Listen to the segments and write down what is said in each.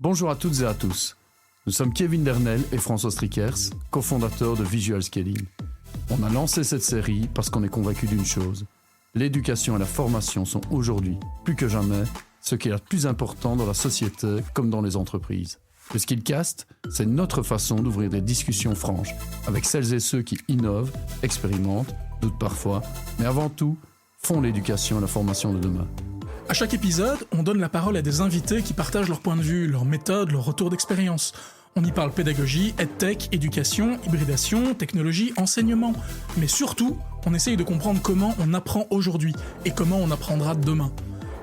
Bonjour à toutes et à tous. Nous sommes Kevin Dernel et François Strickers, cofondateurs de Visual Scaling. On a lancé cette série parce qu'on est convaincu d'une chose. L'éducation et la formation sont aujourd'hui, plus que jamais, ce qui est le plus important dans la société comme dans les entreprises. Le Skillcast, c'est notre façon d'ouvrir des discussions franches avec celles et ceux qui innovent, expérimentent, doutent parfois, mais avant tout, font l'éducation et la formation de demain. À chaque épisode, on donne la parole à des invités qui partagent leur point de vue, leurs méthodes, leur retour d'expérience. On y parle pédagogie, edtech, éducation, hybridation, technologie, enseignement. Mais surtout, on essaye de comprendre comment on apprend aujourd'hui et comment on apprendra demain.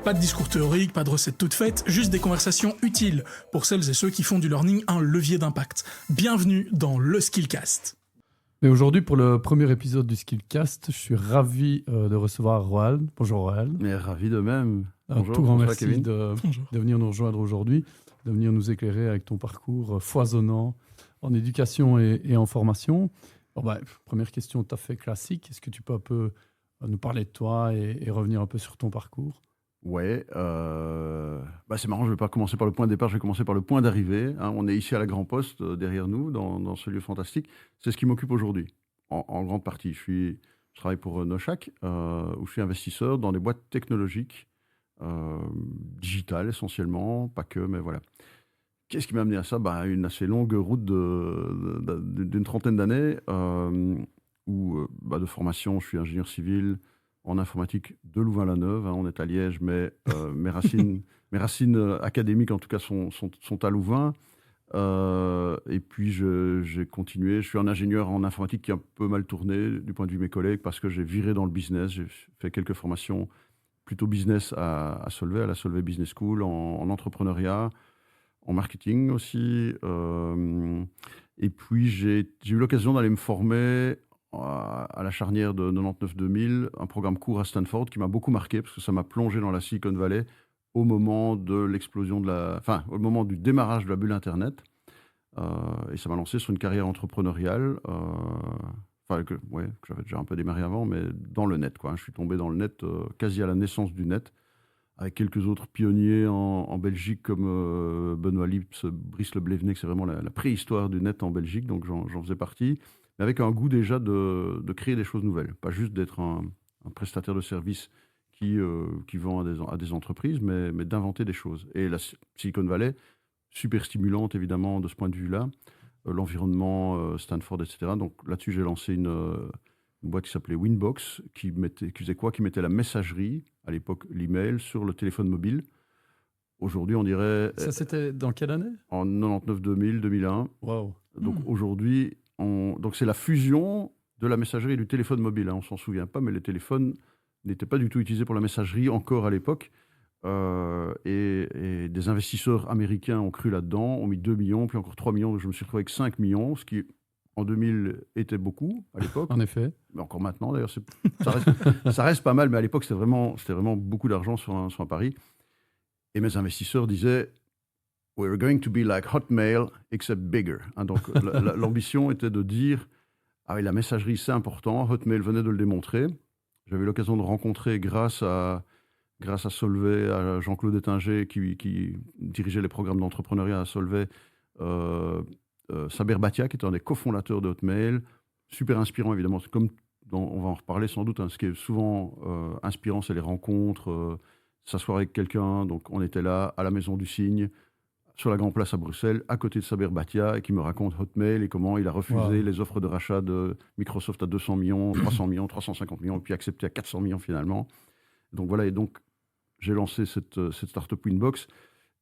Pas de discours théorique, pas de recettes toutes faites, juste des conversations utiles pour celles et ceux qui font du learning un levier d'impact. Bienvenue dans le Skillcast. Et aujourd'hui, pour le premier épisode du Skillcast, je suis ravi de recevoir Roald. Bonjour Roald. Mais ravi de même. Bonjour, tout grand merci de venir nous rejoindre aujourd'hui, de venir nous éclairer avec ton parcours foisonnant en éducation et en formation. Première question tout à fait classique. Est-ce que tu peux un peu nous parler de toi et revenir un peu sur ton parcours ? Ouais, c'est marrant, je ne vais pas commencer par le point de départ, je vais commencer par le point d'arrivée. On est ici à la Grand Poste, derrière nous, dans ce lieu fantastique. C'est ce qui m'occupe aujourd'hui, en grande partie. Je travaille pour Noshaq, où je suis investisseur dans des boîtes technologiques, digitales essentiellement, pas que, mais voilà. Qu'est-ce qui m'a amené à ça ? Une assez longue route d'une trentaine d'années, où de formation, je suis ingénieur civil, en informatique de Louvain-la-Neuve. On est à Liège, mais mes racines académiques, en tout cas, sont à Louvain. Et puis, j'ai continué. Je suis un ingénieur en informatique qui a un peu mal tourné du point de vue de mes collègues parce que j'ai viré dans le business. J'ai fait quelques formations plutôt business à Solvay, à la Solvay Business School, en entrepreneuriat, en marketing aussi. Et puis, j'ai eu l'occasion d'aller me former à la charnière de 99-2000, un programme court à Stanford qui m'a beaucoup marqué parce que ça m'a plongé dans la Silicon Valley au moment de l'explosion au moment du démarrage de la bulle Internet. Et ça m'a lancé sur une carrière entrepreneuriale, que j'avais déjà un peu démarré avant, mais dans le net, quoi. Je suis tombé dans le net quasi à la naissance du net, avec quelques autres pionniers en Belgique comme Benoît Lips, Brice Le Blevnik, c'est vraiment la préhistoire du net en Belgique, donc j'en faisais partie. Mais avec un goût déjà de créer des choses nouvelles. Pas juste d'être un prestataire de services qui vend à des entreprises, mais d'inventer des choses. Et la Silicon Valley, super stimulante évidemment de ce point de vue-là. L'environnement, Stanford, etc. Donc là-dessus, j'ai lancé une boîte qui s'appelait Winbox, qui faisait quoi ? Qui mettait la messagerie, à l'époque l'email, sur le téléphone mobile. Aujourd'hui, on dirait... Ça, c'était dans quelle année ? En 99, 2000, 2001. Wow. Donc aujourd'hui... Donc c'est la fusion de la messagerie et du téléphone mobile. On ne s'en souvient pas, mais les téléphones n'étaient pas du tout utilisés pour la messagerie encore à l'époque. Et des investisseurs américains ont cru là-dedans, ont mis 2 millions, puis encore 3 millions. Donc je me suis retrouvé avec 5 millions, ce qui en 2000 était beaucoup à l'époque. En effet. Mais encore maintenant d'ailleurs, ça reste pas mal, mais à l'époque c'était vraiment beaucoup d'argent sur un pari. Et mes investisseurs disaient... We're going to be like Hotmail, except bigger. Donc, l'ambition était de dire, la messagerie, c'est important. Hotmail venait de le démontrer. J'avais eu l'occasion de rencontrer, grâce à Solvay, à Jean-Claude Ettinger, qui dirigeait les programmes d'entrepreneuriat à Solvay, Saber Bhatia, qui était un des cofondateurs de Hotmail. Super inspirant, évidemment. Comme on va en reparler sans doute. Ce qui est souvent inspirant, c'est les rencontres, s'asseoir avec quelqu'un. Donc, on était là, à la Maison du Cygne, sur la Grande Place à Bruxelles, à côté de Saber Bhatia, et qui me raconte Hotmail et comment il a refusé les offres de rachat de Microsoft à 200 millions, 300 millions, 350 millions, puis accepté à 400 millions finalement. Donc voilà, et donc j'ai lancé cette startup Winbox.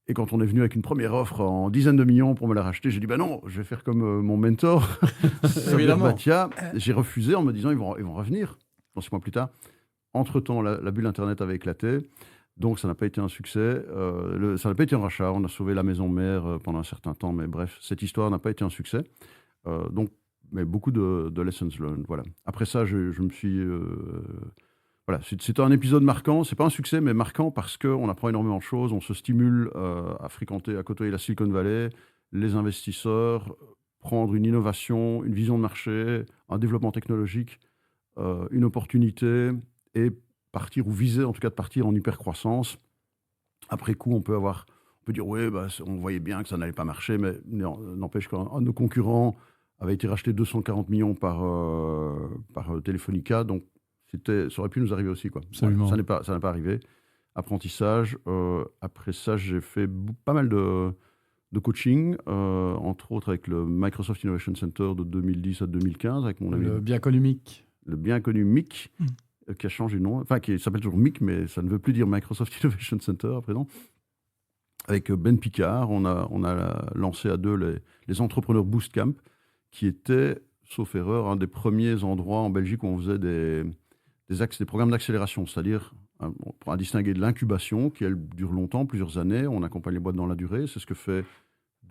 Et quand on est venu avec une première offre en dizaines de millions pour me la racheter, j'ai dit non, je vais faire comme mon mentor, Saber Bhatia. J'ai refusé en me disant ils vont revenir 6 mois plus tard. Entre-temps, la bulle Internet avait éclaté. Donc, ça n'a pas été un succès. Ça n'a pas été un rachat. On a sauvé la maison mère pendant un certain temps. Mais bref, cette histoire n'a pas été un succès. Mais beaucoup de lessons learned. Voilà. Après ça, je me suis... voilà. C'était un épisode marquant. Ce n'est pas un succès, mais marquant parce qu'on apprend énormément de choses. On se stimule à côtoyer la Silicon Valley, les investisseurs, prendre une innovation, une vision de marché, un développement technologique, une opportunité et viser en tout cas de partir en hypercroissance. Après coup, on peut peut dire, oui, on voyait bien que ça n'allait pas marcher, mais n'empêche qu'un de nos concurrents avait été racheté 240 millions par Telefonica, donc ça aurait pu nous arriver aussi, quoi. Absolument. Voilà, ça n'est pas arrivé. Apprentissage. Après ça, j'ai fait pas mal de coaching, entre autres avec le Microsoft Innovation Center de 2010 à 2015, avec mon ami. Le bien connu MIC. Le bien connu MIC, qui a changé de nom, enfin qui s'appelle toujours MIC, mais ça ne veut plus dire Microsoft Innovation Center à présent. Avec Ben Picard, on a lancé à deux les Entrepreneurs Boost Camp, qui était, sauf erreur, un des premiers endroits en Belgique où on faisait des programmes d'accélération, c'est-à-dire pour un distinguer de l'incubation, qui elle dure longtemps, plusieurs années, on accompagne les boîtes dans la durée, c'est ce que fait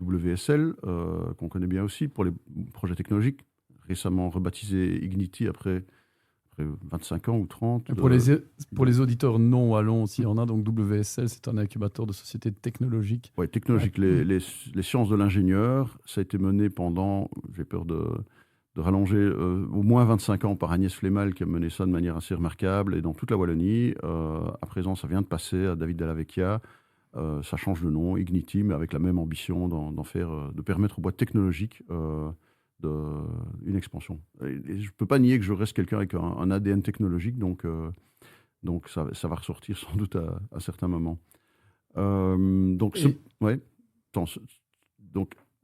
WSL, qu'on connaît bien aussi pour les projets technologiques, récemment rebaptisé Ignity après 25 ans ou 30. Pour les auditeurs non wallons, s'il y en a, donc WSL, c'est un incubateur de sociétés technologiques. Oui, technologiques. Ouais. Les sciences de l'ingénieur, ça a été mené pendant, j'ai peur de rallonger, au moins 25 ans par Agnès Flemal, qui a mené ça de manière assez remarquable, et dans toute la Wallonie. À présent, ça vient de passer à David Dallavecchia. Ça change de nom, Ignity, mais avec la même ambition de permettre aux boîtes technologiques une expansion. Et je ne peux pas nier que je reste quelqu'un avec un ADN technologique, donc ça va ressortir sans doute à certains moments.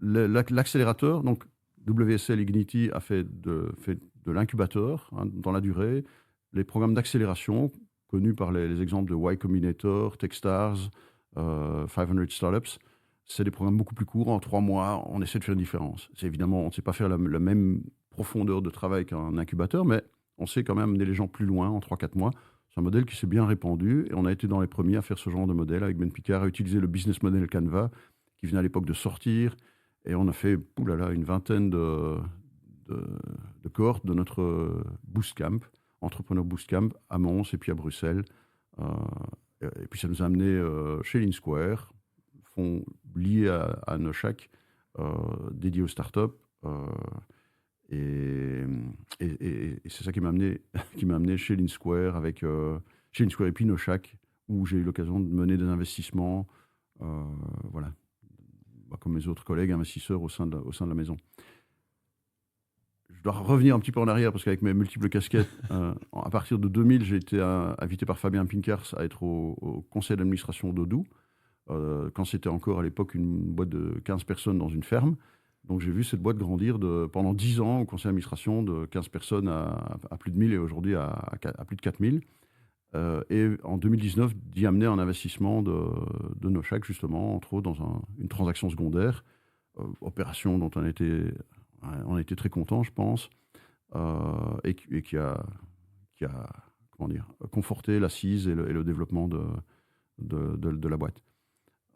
L'accélérateur, donc WSL Ignity a fait de l'incubateur, hein, dans la durée, les programmes d'accélération connus par les exemples de Y Combinator, Techstars, 500 Startups. C'est des programmes beaucoup plus courts. En 3 mois, on essaie de faire une différence. C'est évidemment, on ne sait pas faire la même profondeur de travail qu'un incubateur, mais on sait quand même amener les gens plus loin en 3-4 mois. C'est un modèle qui s'est bien répandu et on a été dans les premiers à faire ce genre de modèle avec Ben Picard, à utiliser le business model Canva qui venait à l'époque de sortir. Et on a fait une vingtaine de cohortes de notre Boost Camp, Entrepreneur Boost Camp, à Mons et puis à Bruxelles. Et puis ça nous a amené chez Lean Square, fonds liés à Noshaq, dédiés aux startups. Et c'est ça qui m'a amené chez Lean Square, chez Lean Square et puis Noshaq, où j'ai eu l'occasion de mener des investissements, voilà, comme mes autres collègues investisseurs au sein de la maison. Je dois revenir un petit peu en arrière, parce qu'avec mes multiples casquettes, à partir de 2000, j'ai été invité par Fabien Pinkars à être au conseil d'administration d'Odoo, quand c'était encore à l'époque une boîte de 15 personnes dans une ferme. Donc j'ai vu cette boîte grandir pendant 10 ans au conseil d'administration, de 15 personnes à plus de 1000 et aujourd'hui à plus de 4000. Et en 2019, d'y amener un investissement de Noshaq, justement, entre autres dans une transaction secondaire, opération dont on a été très contents, je pense, et qui a conforté l'assise et le développement de la boîte.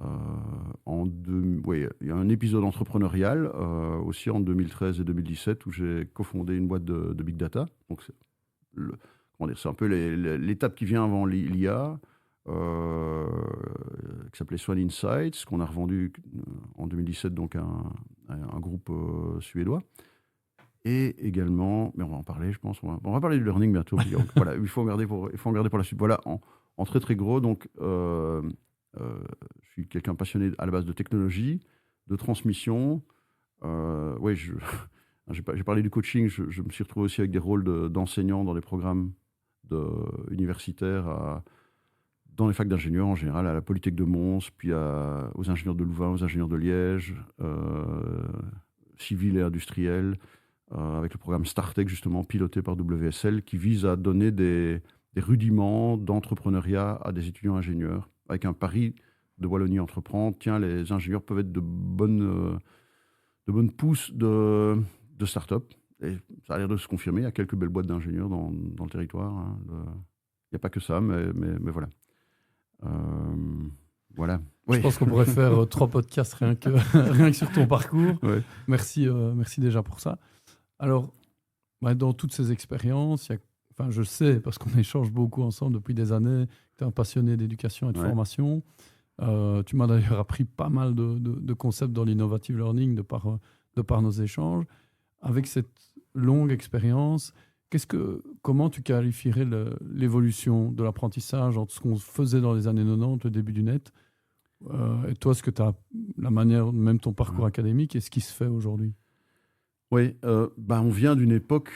Il y a un épisode entrepreneurial aussi en 2013 et 2017 où j'ai cofondé une boîte de big data. Donc c'est un peu l'étape qui vient avant l'IA, qui s'appelait Swan Insights, qu'on a revendu en 2017 donc à un groupe suédois. Et également, mais on va en parler, je pense. On va parler du learning bientôt. Donc, voilà, il faut en garder pour la suite. Voilà, en très très gros. Donc, je suis quelqu'un passionné à la base de technologie, de transmission. J'ai parlé du coaching. Je me suis retrouvé aussi avec des rôles d'enseignant dans des programmes universitaires, dans les facs d'ingénieurs en général, à la Polytech de Mons, puis aux ingénieurs de Louvain, aux ingénieurs de Liège, civils et industriels, avec le programme StarTech, justement, piloté par WSL, qui vise à donner des rudiments d'entrepreneuriat à des étudiants ingénieurs, avec un pari de Wallonie Entreprendre. Tiens, les ingénieurs peuvent être de bonnes pousses de start-up. Et ça a l'air de se confirmer. Il y a quelques belles boîtes d'ingénieurs dans le territoire. Hein. Il n'y a pas que ça, mais voilà. Voilà. Je pense qu'on pourrait faire 3 podcasts rien que sur ton parcours. Ouais. Merci déjà pour ça. Alors, dans toutes ces expériences, je sais, parce qu'on échange beaucoup ensemble depuis des années, tu es un passionné d'éducation et de formation. Tu m'as d'ailleurs appris pas mal de concepts dans l'innovative learning de par nos échanges. Avec cette longue expérience, comment tu qualifierais l'évolution de l'apprentissage entre ce qu'on faisait dans les années 90, le début du net, Et toi, est-ce que tu as la manière, même ton parcours académique, et ce qui se fait aujourd'hui? Oui, on vient d'une époque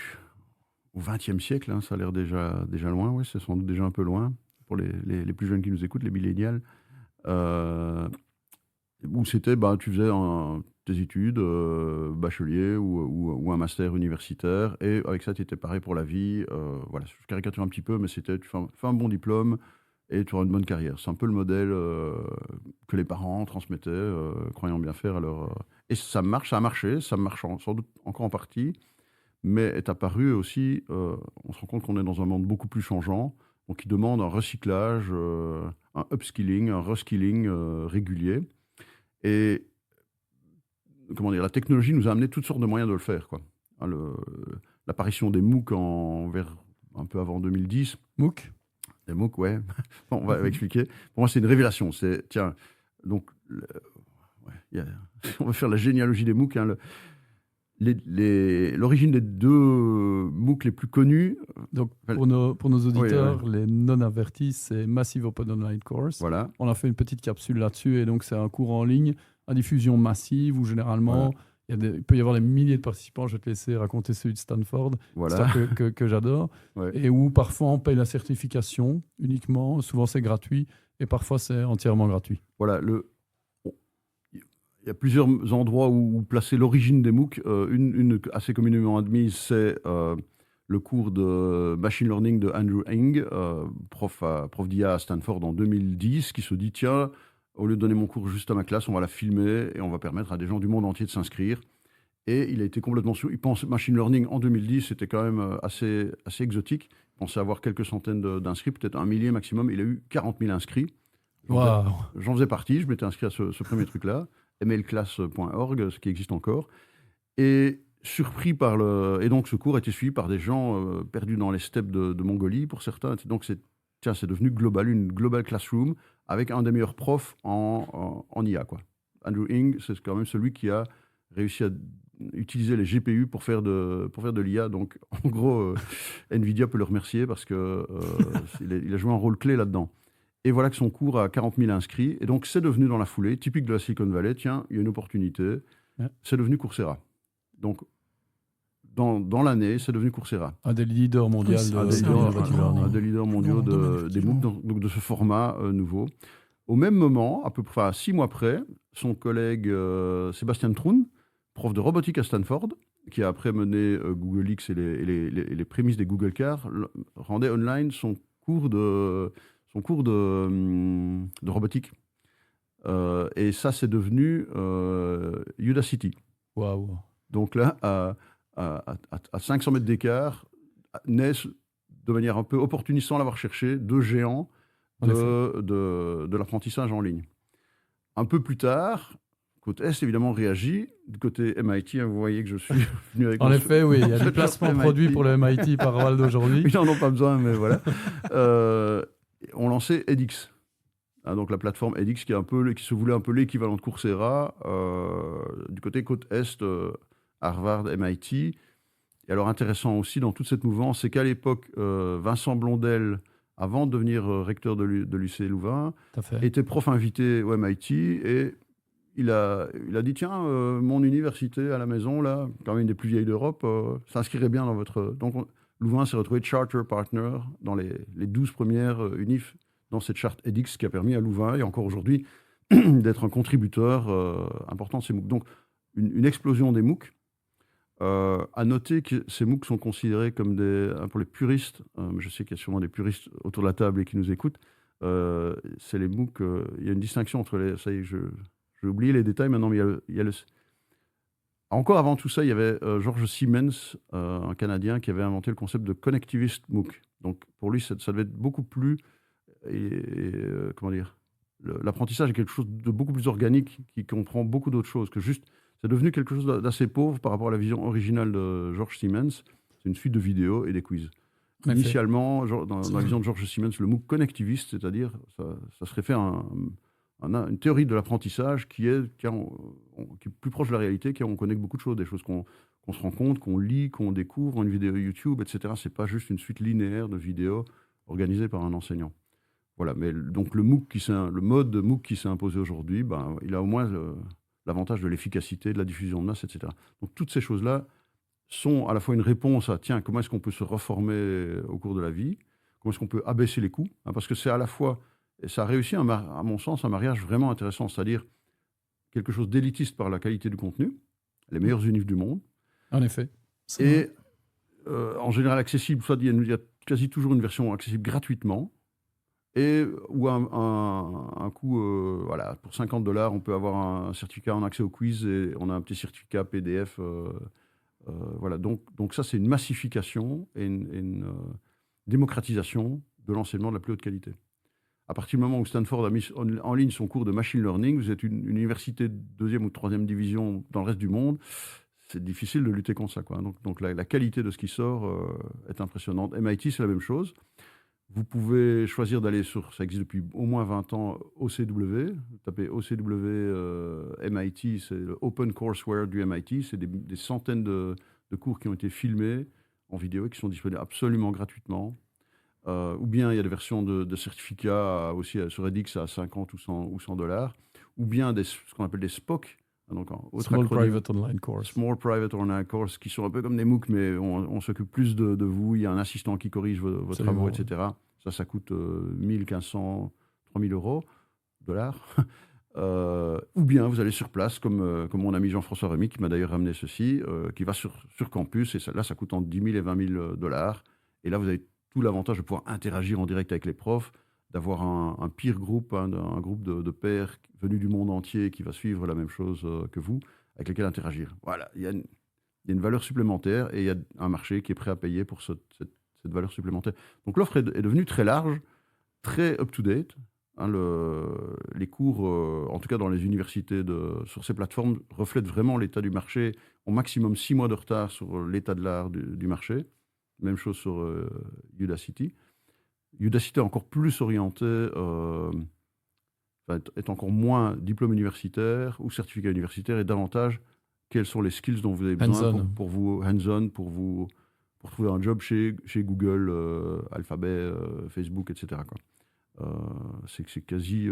au XXe siècle, hein, ça a l'air déjà loin, oui, c'est sans doute déjà un peu loin pour les plus jeunes qui nous écoutent, les millénials, où c'était, tu faisais tes études, bachelier ou un master universitaire, et avec ça, tu étais paré pour la vie. Voilà, je caricature un petit peu, mais c'était, tu fais un bon diplôme et tu auras une bonne carrière. C'est un peu le modèle que les parents transmettaient, croyant bien faire. Et ça marche, ça a marché, ça marche sans doute encore en partie, mais est apparu aussi, on se rend compte qu'on est dans un monde beaucoup plus changeant, donc qui demande un recyclage, un upskilling, un reskilling régulier. Et comment dire, la technologie nous a amené toutes sortes de moyens de le faire, quoi. Hein, l'apparition des MOOC vers un peu avant 2010. MOOC? Les MOOC, ouais. Bon, on va expliquer. Pour moi, c'est une révélation. Donc, on va faire la généalogie des MOOC. Hein, l'origine des deux MOOC les plus connus. Donc, pour nos auditeurs, les non-avertis, c'est Massive Open Online Course. Voilà. On a fait une petite capsule là-dessus, et donc c'est un cours en ligne à diffusion massive où généralement il peut y avoir des milliers de participants. Je vais te laisser raconter celui de Stanford, que j'adore, et où parfois on paye la certification uniquement, souvent c'est gratuit, et parfois c'est entièrement gratuit. Voilà, il y a plusieurs endroits où placer l'origine des MOOC. Une assez communément admise, c'est le cours de Machine Learning de Andrew Ng, prof d'IA à Stanford en 2010, qui se dit, tiens, au lieu de donner mon cours juste à ma classe, on va la filmer et on va permettre à des gens du monde entier de s'inscrire. Et il a été complètement il pense Machine Learning en 2010, c'était quand même assez exotique. Il pensait avoir quelques centaines d'inscrits, peut-être 1 millier maximum. Il a eu 40 000 inscrits. J'en faisais partie, je m'étais inscrit à ce premier truc-là, mlclass.org, ce qui existe encore. Et surpris et donc ce cours a été suivi par des gens perdus dans les steppes de Mongolie, pour certains. Donc c'est devenu global, une global classroom, avec un des meilleurs profs en IA, quoi. Andrew Ng, c'est quand même celui qui a réussi à utiliser les GPU pour faire de l'IA. Donc, en gros, NVIDIA peut le remercier parce qu'il a joué un rôle clé là-dedans. Et voilà que son cours a 40 000 inscrits. Et donc, c'est devenu dans la foulée, typique de la Silicon Valley, tiens, il y a une opportunité. Ouais. C'est devenu Coursera. Donc, dans l'année, c'est devenu Coursera. Un des leaders mondiaux des leaders mondiaux des MOOC, donc de ce format nouveau. Au même moment, à peu près 6 mois après, son collègue Sébastien Troun, prof de robotique à Stanford, qui a après mené Google X et les prémices des Google Cars, rendait online son cours de robotique. Et ça, c'est devenu Udacity. Waouh. Donc là, à 500 mètres d'écart, naissent de manière un peu opportuniste, sans l'avoir cherché, deux géants de l'apprentissage en ligne. Un peu plus tard, côté Est, évidemment, réagit. Du côté MIT, hein, vous voyez que je suis venu avec... En effet, oui, il y a des placements produits pour le MIT par Roald aujourd'hui. Ils n'en ont pas besoin, mais voilà. On lançait edX. Hein, donc la plateforme edX qui se voulait un peu l'équivalent de Coursera, du côté côte Est, Harvard, MIT. Et alors intéressant aussi dans toute cette mouvance, c'est qu'à l'époque, Vincent Blondel, avant de devenir recteur de l'UC Louvain, était prof invité au MIT et il a dit, tiens, mon université à la maison, là, quand même une des plus vieilles d'Europe, s'inscrirait bien dans votre... Donc Louvain s'est retrouvé charter partner dans les 12 premières unifs dans cette charte edX qui a permis à Louvain, et encore aujourd'hui, d'être un contributeur important de ces MOOC. Donc une explosion des MOOC. À noter que ces MOOC sont considérés comme pour les puristes, je sais qu'il y a sûrement des puristes autour de la table et qui nous écoutent, c'est les MOOC, il y a une distinction entre les... Ça y est, j'ai oublié les détails maintenant, mais il y a encore avant tout ça, il y avait George Siemens, un Canadien, qui avait inventé le concept de connectivist MOOC. Donc pour lui, ça devait être beaucoup plus... comment dire, l'apprentissage est quelque chose de beaucoup plus organique qui comprend beaucoup d'autres choses que juste... C'est devenu quelque chose d'assez pauvre par rapport à la vision originale de George Siemens. C'est une suite de vidéos et des quiz. Initialement, dans la vision de George Siemens, le MOOC connectiviste, c'est-à-dire ça serait fait une théorie de l'apprentissage qui est plus proche de la réalité, on connecte beaucoup de choses, des choses qu'on se rend compte, qu'on lit, qu'on découvre, une vidéo YouTube, etc. Ce n'est pas juste une suite linéaire de vidéos organisées par un enseignant. Voilà, mais donc le mode MOOC qui s'est imposé aujourd'hui, il a au moins l'avantage de l'efficacité, de la diffusion de masse, etc. Donc toutes ces choses-là sont à la fois une réponse à, tiens, comment est-ce qu'on peut se reformer au cours de la vie, comment est-ce qu'on peut abaisser les coûts, hein, parce que c'est à la fois, et ça a réussi, à mon sens, un mariage vraiment intéressant, c'est-à-dire quelque chose d'élitiste par la qualité du contenu, les meilleurs univers du monde, En effet. et en général accessible, soit il y a quasi toujours une version accessible gratuitement, ou un coût, voilà, pour $50, on peut avoir un certificat en accès au quiz et on a un petit certificat PDF. Voilà, donc ça, c'est une massification et une démocratisation de l'enseignement de la plus haute qualité. À partir du moment où Stanford a mis en ligne son cours de machine learning, vous êtes une université de 2e ou 3e division dans le reste du monde, c'est difficile de lutter contre ça, quoi. Donc la qualité de ce qui sort est impressionnante. MIT, c'est la même chose. Vous pouvez choisir d'aller sur, ça existe depuis au moins 20 ans, OCW. Vous tapez OCW MIT, c'est le Open Courseware du MIT. C'est des centaines de cours qui ont été filmés en vidéo et qui sont disponibles absolument gratuitement. Ou bien il y a des versions de certificats aussi sur edX à 50 ou $100. Ou bien ce qu'on appelle des SPOC. Donc, Small Private Online Course. Small Private Online Course, qui sont un peu comme des MOOC, mais on s'occupe plus de vous. Il y a un assistant qui corrige vos travaux, etc. Ça coûte 1 500, 3 000 euros, dollars. Ou bien vous allez sur place, comme mon ami Jean-François Remy, qui m'a d'ailleurs ramené ceci, qui va sur campus, et là, ça coûte entre 10 000 et 20 000 dollars. Et là, vous avez tout l'avantage de pouvoir interagir en direct avec les profs, d'avoir un peer group, un groupe de pairs venus du monde entier qui va suivre la même chose que vous, avec lesquels interagir. Voilà, il y a une valeur supplémentaire et il y a un marché qui est prêt à payer pour cette valeur supplémentaire. Donc l'offre est devenue très large, très up-to-date. Hein, les cours, en tout cas dans les universités sur ces plateformes, reflètent vraiment l'état du marché, au maximum 6 mois de retard sur l'état de l'art du marché. Même chose sur Udacity. Udacity est encore plus orienté, est encore moins diplôme universitaire ou certificat universitaire, et davantage quels sont les skills dont vous avez besoin pour vous hands-on, pour trouver un job chez Google, Alphabet, Facebook, etc. quoi. C'est quasi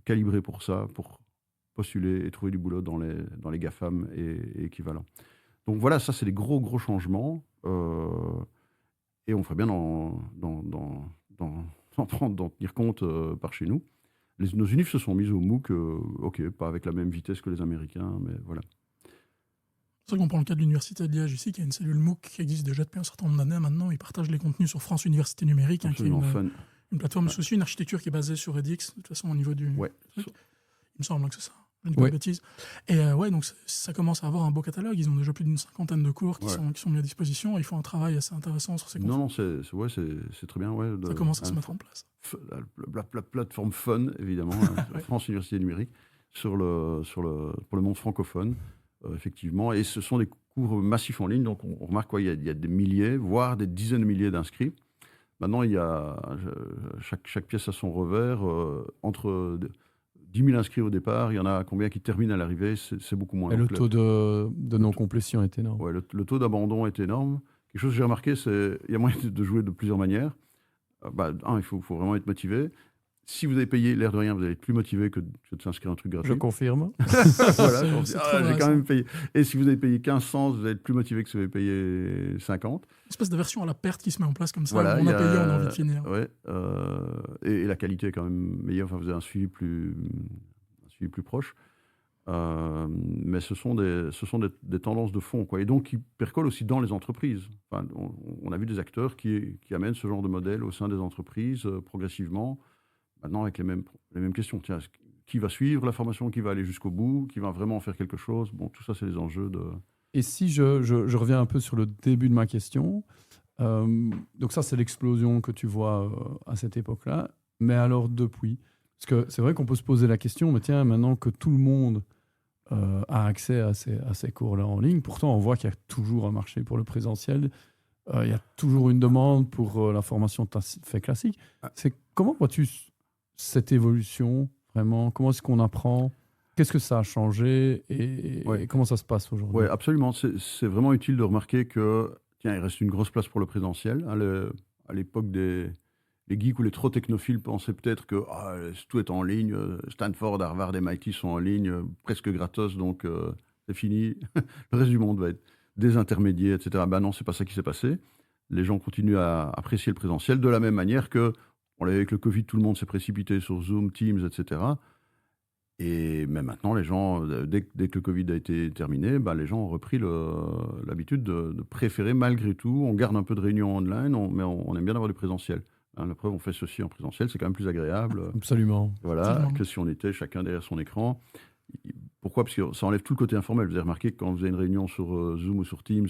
calibré pour ça, pour postuler et trouver du boulot dans les GAFAM et équivalents. Donc voilà, ça c'est des gros changements, et on ferait bien d'en tenir compte par chez nous. Nos unifs se sont mis au MOOC, ok, pas avec la même vitesse que les Américains, mais voilà. C'est vrai qu'on prend le cas de l'Université de Liège ici, qui a une cellule MOOC qui existe déjà depuis un certain nombre d'années maintenant. Ils partagent les contenus sur France Université Numérique, qui est une plateforme, mais aussi une architecture qui est basée sur edX, de toute façon au niveau du... Ouais. Il me semble que c'est ça. Je ne dis pas de bêtises. Et donc ça commence à avoir un beau catalogue. Ils ont déjà plus d'une 50aine de cours qui sont mis à disposition. Ils font un travail assez intéressant sur ces cours. Non, c'est très bien. Ouais, ça commence à se mettre en place. La plateforme Fun, évidemment, France Université Numérique, pour le monde francophone, effectivement. Et ce sont des cours massifs en ligne. Donc on remarque qu'il y a des milliers, voire des dizaines de milliers d'inscrits. Maintenant, il y a chaque pièce a son revers. Entre 10 000 inscrits au départ, il y en a combien qui terminent à l'arrivée, c'est beaucoup moins. Et le taux de non-complétion est énorme. Ouais, le taux d'abandon est énorme. Quelque chose que j'ai remarqué, c'est qu'il y a moyen de jouer de plusieurs manières. Il faut vraiment être motivé. Si vous avez payé, l'air de rien, vous allez être plus motivé que de s'inscrire à un truc gratuit. Je confirme. Voilà, j'ai quand même payé. Et si vous avez payé 1500, vous allez être plus motivé que si vous avez payé 50. Une espèce de version à la perte qui se met en place comme ça. Voilà, on a payé, on a envie de finir. Ouais, et la qualité est quand même meilleure. Enfin, vous avez un suivi plus proche. Mais ce sont des tendances de fond, quoi. Et donc, qui percolent aussi dans les entreprises. Enfin, on a vu des acteurs qui amènent ce genre de modèle au sein des entreprises progressivement. Maintenant, avec les mêmes questions. Tiens, qui va suivre la formation, qui va aller jusqu'au bout, qui va vraiment faire quelque chose. Bon, tout ça, c'est les enjeux de... Et si je reviens un peu sur le début de ma question, donc ça, c'est l'explosion que tu vois à cette époque-là. Mais alors, depuis? Parce que c'est vrai qu'on peut se poser la question, mais tiens, maintenant que tout le monde a accès à ces cours-là en ligne, pourtant, on voit qu'il y a toujours un marché pour le présentiel. Il y a toujours une demande pour la formation fait classique. Comment vois-tu cette évolution, vraiment? Comment est-ce qu'on apprend? Qu'est-ce que ça a changé et comment ça se passe aujourd'hui? Oui, absolument. C'est vraiment utile de remarquer que, tiens, il reste une grosse place pour le présentiel. À l'époque des les geeks ou les trop technophiles pensaient peut-être que tout est en ligne, Stanford, Harvard, MIT sont en ligne, presque gratos, donc c'est fini. Le reste du monde va être désintermédié, etc. Ben non, c'est pas ça qui s'est passé. Les gens continuent à apprécier le présentiel de la même manière que, avec le Covid, tout le monde s'est précipité sur Zoom, Teams, etc. Et même maintenant, les gens, dès que le Covid a été terminé, les gens ont repris l'habitude de préférer malgré tout. On garde un peu de réunions online, mais on aime bien avoir du présentiel. La preuve, on fait ceci en présentiel, c'est quand même plus agréable. Absolument. Voilà, que si on était chacun derrière son écran. Pourquoi ? Parce que ça enlève tout le côté informel. Vous avez remarqué que quand vous avez une réunion sur Zoom ou sur Teams,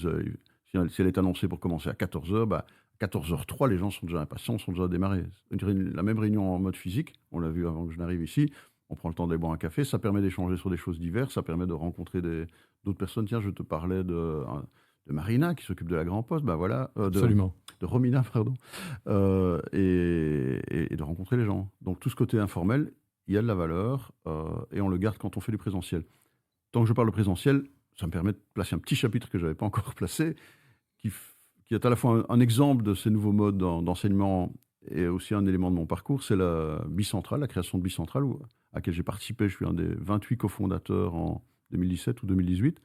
si elle est annoncée pour commencer à 14h, à 14h03, les gens sont déjà impatients, sont déjà démarrés. La même réunion en mode physique, on l'a vu avant que je n'arrive ici, on prend le temps d'aller boire un café, ça permet d'échanger sur des choses diverses, ça permet de rencontrer d'autres personnes. Tiens, je te parlais de Marina qui s'occupe de la Grand Poste, Absolument. de Romina, pardon, et de rencontrer les gens. Donc tout ce côté informel, il y a de la valeur et on le garde quand on fait du présentiel. Tant que je parle de présentiel, ça me permet de placer un petit chapitre que je n'avais pas encore placé, qui est à la fois un exemple de ces nouveaux modes d'enseignement et aussi un élément de mon parcours, c'est la Bicentrale, la création de Bicentrale, à laquelle j'ai participé. Je suis un des 28 cofondateurs en 2017 ou 2018,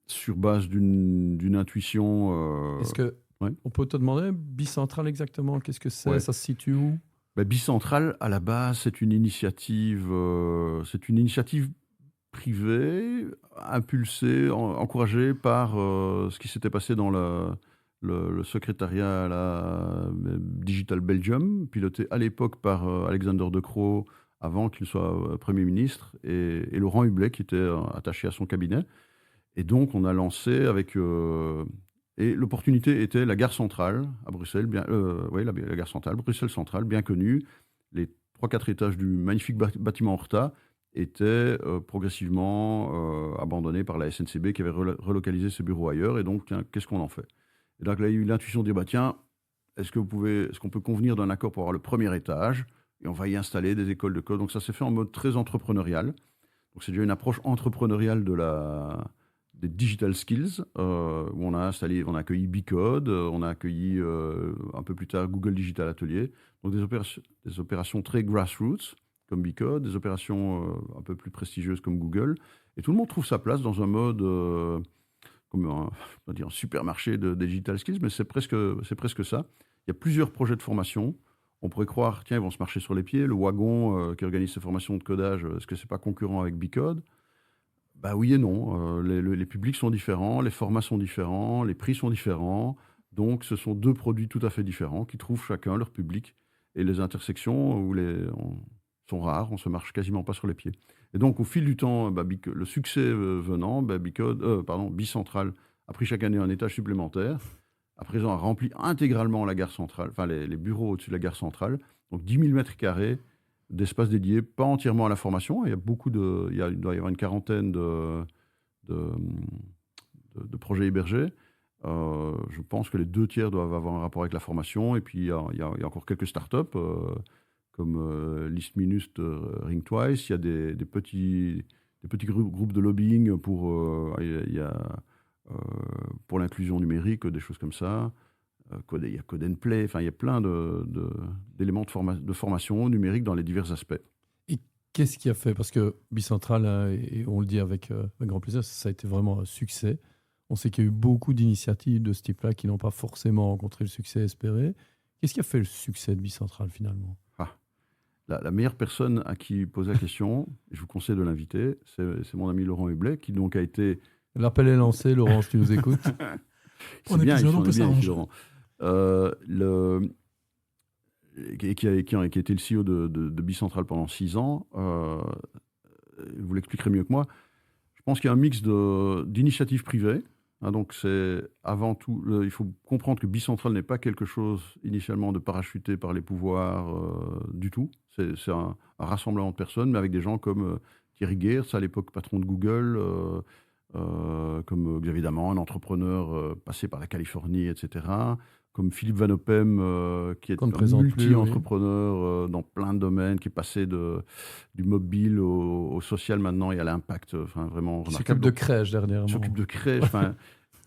sur base d'une intuition. Est-ce que on peut te demander, Bicentrale exactement, qu'est-ce que c'est ? Ça se situe où ? Bicentrale, à la base, c'est une initiative privée, impulsée, encouragée par ce qui s'était passé dans le secrétariat à la Digital Belgium, piloté à l'époque par Alexander De Croo, avant qu'il soit Premier ministre, et Laurent Hublet, qui était attaché à son cabinet. Et donc, on a lancé avec... et l'opportunité était la gare centrale à Bruxelles, la gare centrale, Bruxelles centrale, bien connue. Les 3-4 étages du magnifique bâtiment Horta étaient progressivement abandonnés par la SNCB qui avait relocalisé ses bureaux ailleurs. Et donc, tiens, qu'est-ce qu'on en fait ? Et donc là, il y a eu l'intuition de dire, tiens, est-ce qu'on peut convenir d'un accord pour avoir le premier étage ? Et on va y installer des écoles de code. Donc ça s'est fait en mode très entrepreneurial. Donc c'est déjà une approche entrepreneuriale des digital skills, où on a accueilli Bicode, on a accueilli un peu plus tard Google Digital Atelier. Donc des opérations très grassroots, comme Bicode, des opérations un peu plus prestigieuses comme Google. Et tout le monde trouve sa place dans un mode, comme un supermarché de digital skills, mais c'est presque ça. Il y a plusieurs projets de formation. On pourrait croire, tiens, ils vont se marcher sur les pieds. Le Wagon qui organise ces formations de codage, est-ce que c'est pas concurrent avec Bicode ? Oui et non. Les publics sont différents, les formats sont différents, les prix sont différents. Donc, ce sont deux produits tout à fait différents qui trouvent chacun leur public. Et les intersections sont rares, on se marche quasiment pas sur les pieds. Et donc, au fil du temps, le succès venant, Bicentrale a pris chaque année un étage supplémentaire. À présent, a rempli intégralement la gare centrale, enfin les bureaux au-dessus de la gare centrale. Donc, 10 000 mètres carrés d'espace dédié, pas entièrement à la formation. Il doit y avoir une quarantaine de projets hébergés. Je pense que les 2/3 doivent avoir un rapport avec la formation. Et puis, il y a encore quelques startups comme Listminus, Ring Twice. Il y a des petits groupes de lobbying pour l'inclusion numérique, des choses comme ça. Il y a Code and Play, il y a plein d'éléments de formation numérique dans les divers aspects. Et qu'est-ce qui a fait ? Parce que Bicentrale, et on le dit avec grand plaisir, ça a été vraiment un succès. On sait qu'il y a eu beaucoup d'initiatives de ce type-là qui n'ont pas forcément rencontré le succès espéré. Qu'est-ce qui a fait le succès de Bicentrale finalement ? La meilleure personne à qui poser la question, je vous conseille de l'inviter, c'est mon ami Laurent Hublet, qui donc a été... L'appel est lancé, Laurent, si tu nous écoutes. On est bien, on peut s'arranger. Laurent. Qui a été le CEO de Bicentrale pendant 6 ans, vous l'expliquerez mieux que moi. Je pense qu'il y a un mix d'initiatives privées. Donc c'est avant tout, il faut comprendre que Bicentrale n'est pas quelque chose initialement de parachuté par les pouvoirs du tout. C'est un rassemblement de personnes, mais avec des gens comme Thierry Geertz, à l'époque patron de Google, comme Xavier Daman, un entrepreneur passé par la Californie, etc., comme Philippe Van Oppem, qui est un multi-entrepreneur dans plein de domaines, qui est passé du mobile au social maintenant et à l'impact. Vraiment remarquable. S'occupe de crèche dernièrement. S'occupe de crèche.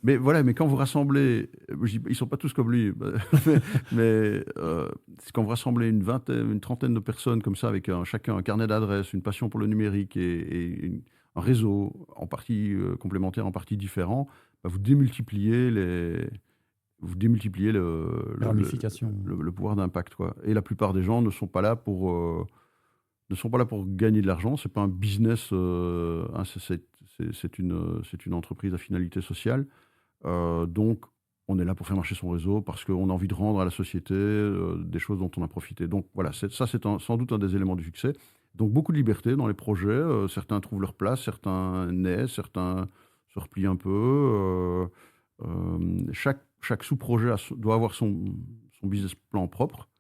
Mais voilà, mais quand vous rassemblez, ils sont pas tous comme lui, mais quand vous rassemblez une trentaine de personnes comme ça, avec chacun un carnet d'adresses, une passion pour le numérique et un réseau en partie complémentaire, en partie différent, bah, vous démultipliez Ramification. le pouvoir d'impact, quoi. Et la plupart des gens ne sont pas là pour gagner de l'argent. C'est pas un business, c'est une entreprise à finalité sociale. Donc, on est là pour faire marcher son réseau parce qu'on a envie de rendre à la société des choses dont on a profité. Donc voilà, c'est sans doute un des éléments du succès. Donc beaucoup de liberté dans les projets. Certains trouvent leur place, certains naissent, certains se replient un peu. Chaque sous-projet doit avoir son business plan propre.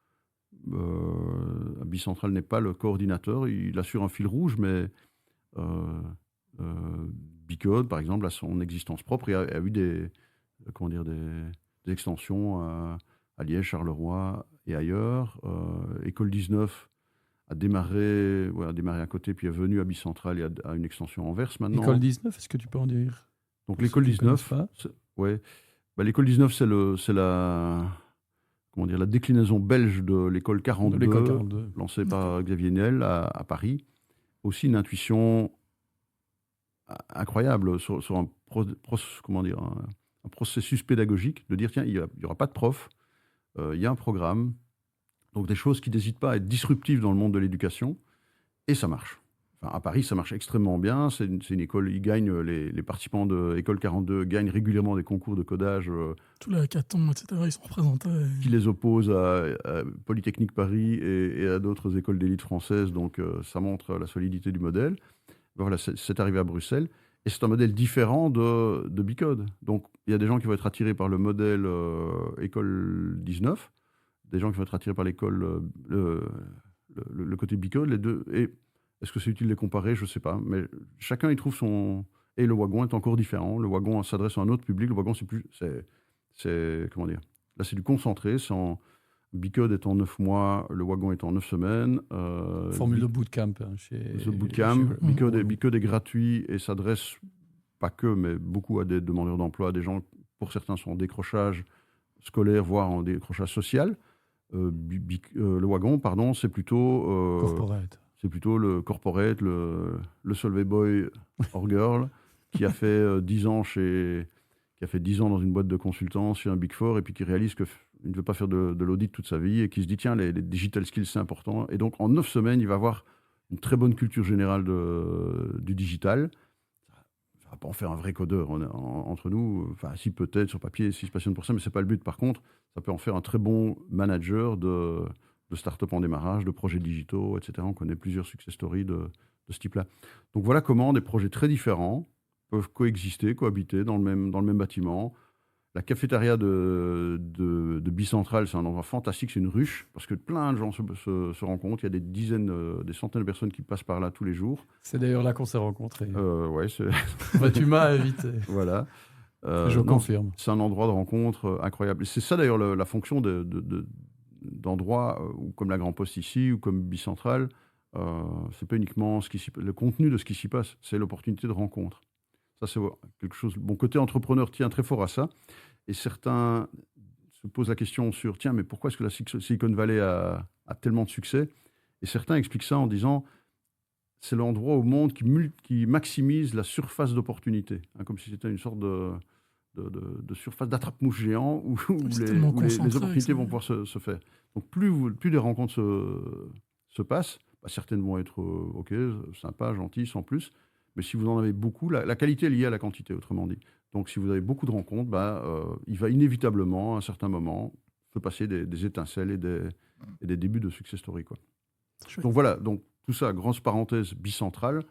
Bicentral n'est pas le coordinateur, il assure un fil rouge, mais Bicode, par exemple, a son existence propre et a eu des extensions à Liège, Charleroi et ailleurs. École 19 a démarré à côté, puis est venu à Bicentral et a une extension à Anvers maintenant. École 19, est-ce que tu peux en dire? Donc l'école 19, l'école 19, c'est la déclinaison belge de l'école 42, lancée par Xavier Niel à Paris. Aussi une intuition incroyable sur un processus pédagogique, de dire, tiens, il n'y aura pas de prof, il y a un programme, donc des choses qui n'hésitent pas à être disruptives dans le monde de l'éducation, et ça marche. Enfin, à Paris, ça marche extrêmement bien, c'est une école, les participants de l'école 42 gagnent régulièrement des concours de codage. Tous les hackathons, etc., ils sont représentés. Qui les opposent à Polytechnique Paris et à d'autres écoles d'élite françaises, donc ça montre la solidité du modèle. Voilà, c'est arrivé à Bruxelles. Et c'est un modèle différent de Bicode. Donc, il y a des gens qui vont être attirés par le modèle École 19, des gens qui vont être attirés par l'école, le côté Bicode, les deux. Et est-ce que c'est utile de les comparer? Je ne sais pas. Mais chacun y trouve son... Et le wagon est encore différent. Le wagon s'adresse à un autre public. Le wagon, comment dire? Là, c'est du concentré. Bicode est en 9 mois, le wagon est en 9 semaines. Formule de bootcamp. Bicode est gratuit et s'adresse, pas que, mais beaucoup à des demandeurs d'emploi, des gens, pour certains, sont en décrochage scolaire, voire en décrochage social. Le wagon, c'est plutôt... corporate. C'est plutôt le corporate, le Solvay Boy or Girl, qui a fait 10 ans dans une boîte de consultance chez un Big Four et puis qui réalise qu'il ne veut pas faire de l'audit toute sa vie et qui se dit, tiens, les digital skills, c'est important. Et donc, en 9 semaines, il va avoir une très bonne culture générale du digital. Ça ne va pas en faire un vrai codeur entre nous. Enfin, si, peut-être, sur papier, s'il se passionne pour ça, mais ce n'est pas le but. Par contre, ça peut en faire un très bon manager de start-up en démarrage, de projets digitaux, etc. On connaît plusieurs success stories de ce type-là. Donc, voilà comment des projets très différents peuvent coexister, cohabiter dans le même bâtiment. La cafétéria de Bicentral, c'est un endroit fantastique, c'est une ruche, parce que plein de gens se rencontrent. Il y a des centaines de personnes qui passent par là tous les jours. C'est d'ailleurs là qu'on s'est rencontrés. Ouais, tu m'as invité. Voilà. Je confirme. C'est un endroit de rencontre incroyable. Et c'est ça d'ailleurs la fonction d'endroits comme la Grand Poste ici, ou comme Bicentral. C'est pas uniquement le contenu de ce qui s'y passe, c'est l'opportunité de rencontre. Ça, c'est quelque chose. Mon côté entrepreneur tient très fort à ça. Et certains se posent la question sur, tiens, mais pourquoi est-ce que la Silicon Valley a tellement de succès? Et certains expliquent ça en disant, c'est l'endroit au monde qui maximise la surface d'opportunité. Hein, comme si c'était une sorte de surface d'attrape-mouche géant où les opportunités vont pouvoir se faire. Donc, plus des rencontres se passent, certaines vont être OK, sympas, gentilles, sans plus. Mais si vous en avez beaucoup, la qualité est liée à la quantité, autrement dit. Donc, si vous avez beaucoup de rencontres, il va inévitablement, à un certain moment, se passer des étincelles et des débuts de success story, quoi. Donc, voilà. Donc, tout ça, grosse parenthèse bicentrale,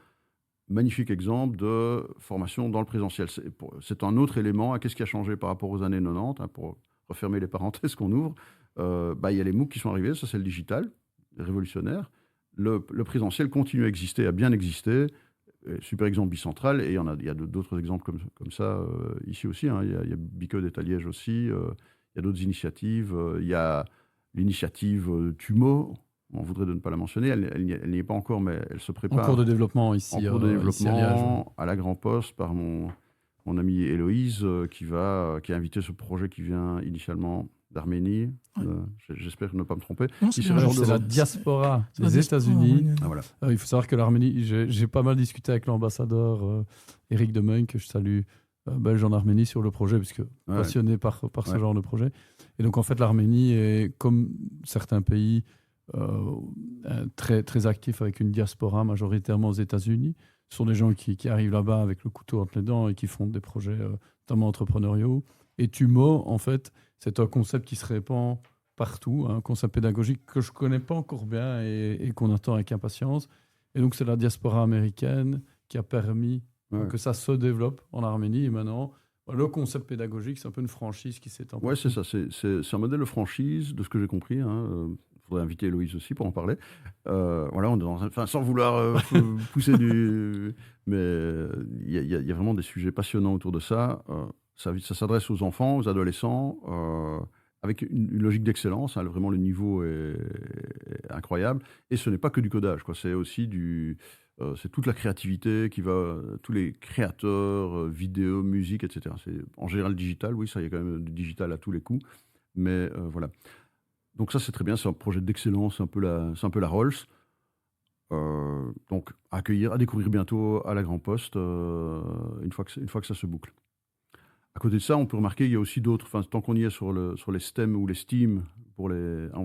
magnifique exemple de formation dans le présentiel. C'est un autre élément. Qu'est-ce qui a changé par rapport aux années 90, hein, pour refermer les parenthèses qu'on ouvre? Il y a les MOOC qui sont arrivés, ça c'est le digital, révolutionnaire. Le présentiel continue à exister, à bien exister. Super exemple Bicentral, et il y a d'autres exemples comme ça ici aussi. Hein. Il y a Bicode est à Liège aussi. Il y a d'autres initiatives. Il y a l'initiative TUMO. On voudrait de ne pas la mentionner. Elle n'y est pas encore, mais elle se prépare. En cours de développement ici. En cours de développement à la Grand Poste par mon mon amie Héloïse, qui a invité ce projet qui vient initialement d'Arménie. Ouais. J'espère ne pas me tromper. Non, Qui c'est serait bien, genre C'est de- la diaspora C'est la des diaspora États-Unis. arménienne. Ah, voilà. Il faut savoir que l'Arménie, j'ai pas mal discuté avec l'ambassadeur Éric Demeun, que je salue, belge en Arménie, sur le projet, puisque passionné par ce genre de projet. Et donc, en fait, l'Arménie est, comme certains pays, très, très actif avec une diaspora majoritairement aux États-Unis. Ce sont des gens qui arrivent là-bas avec le couteau entre les dents et qui font des projets notamment entrepreneuriaux. Et TUMO, en fait, c'est un concept qui se répand partout, un concept pédagogique que je ne connais pas encore bien et qu'on attend avec impatience. Et donc, c'est la diaspora américaine qui a permis que ça se développe en Arménie. Et maintenant, le concept pédagogique, c'est un peu une franchise qui s'étend. Oui, c'est ça. C'est un modèle de franchise, de ce que j'ai compris. Il faudrait inviter Héloïse aussi pour en parler. Voilà, on est sans vouloir pousser du... Mais il y a vraiment des sujets passionnants autour de ça. Ça s'adresse aux enfants, aux adolescents, avec une logique d'excellence. Vraiment, le niveau est incroyable. Et ce n'est pas que du codage, quoi. C'est aussi c'est toute la créativité qui va, tous les créateurs, vidéo, musique, etc. C'est en général digital, oui, ça, il y a quand même du digital à tous les coups. Mais voilà. Donc ça, c'est très bien, c'est un projet d'excellence, c'est un peu la Rolls. Donc à découvrir bientôt à la Grand Poste, une fois que ça se boucle. À côté de ça, on peut remarquer qu'il y a aussi d'autres, tant qu'on y est sur les STEM ou les STEAM, on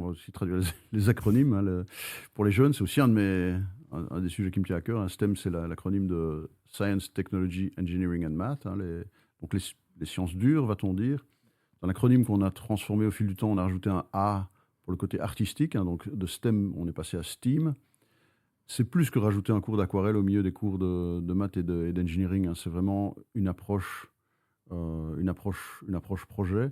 va aussi traduire les acronymes, pour les jeunes, c'est aussi un des sujets qui me tient à cœur. STEM, c'est l'acronyme de Science, Technology, Engineering and Math, donc les sciences dures, va-t-on dire. C'est un acronyme qu'on a transformé au fil du temps, on a rajouté un A pour le côté artistique, donc de STEM, on est passé à STEAM. C'est plus que rajouter un cours d'aquarelle au milieu des cours de maths et d'engineering, c'est vraiment une approche projet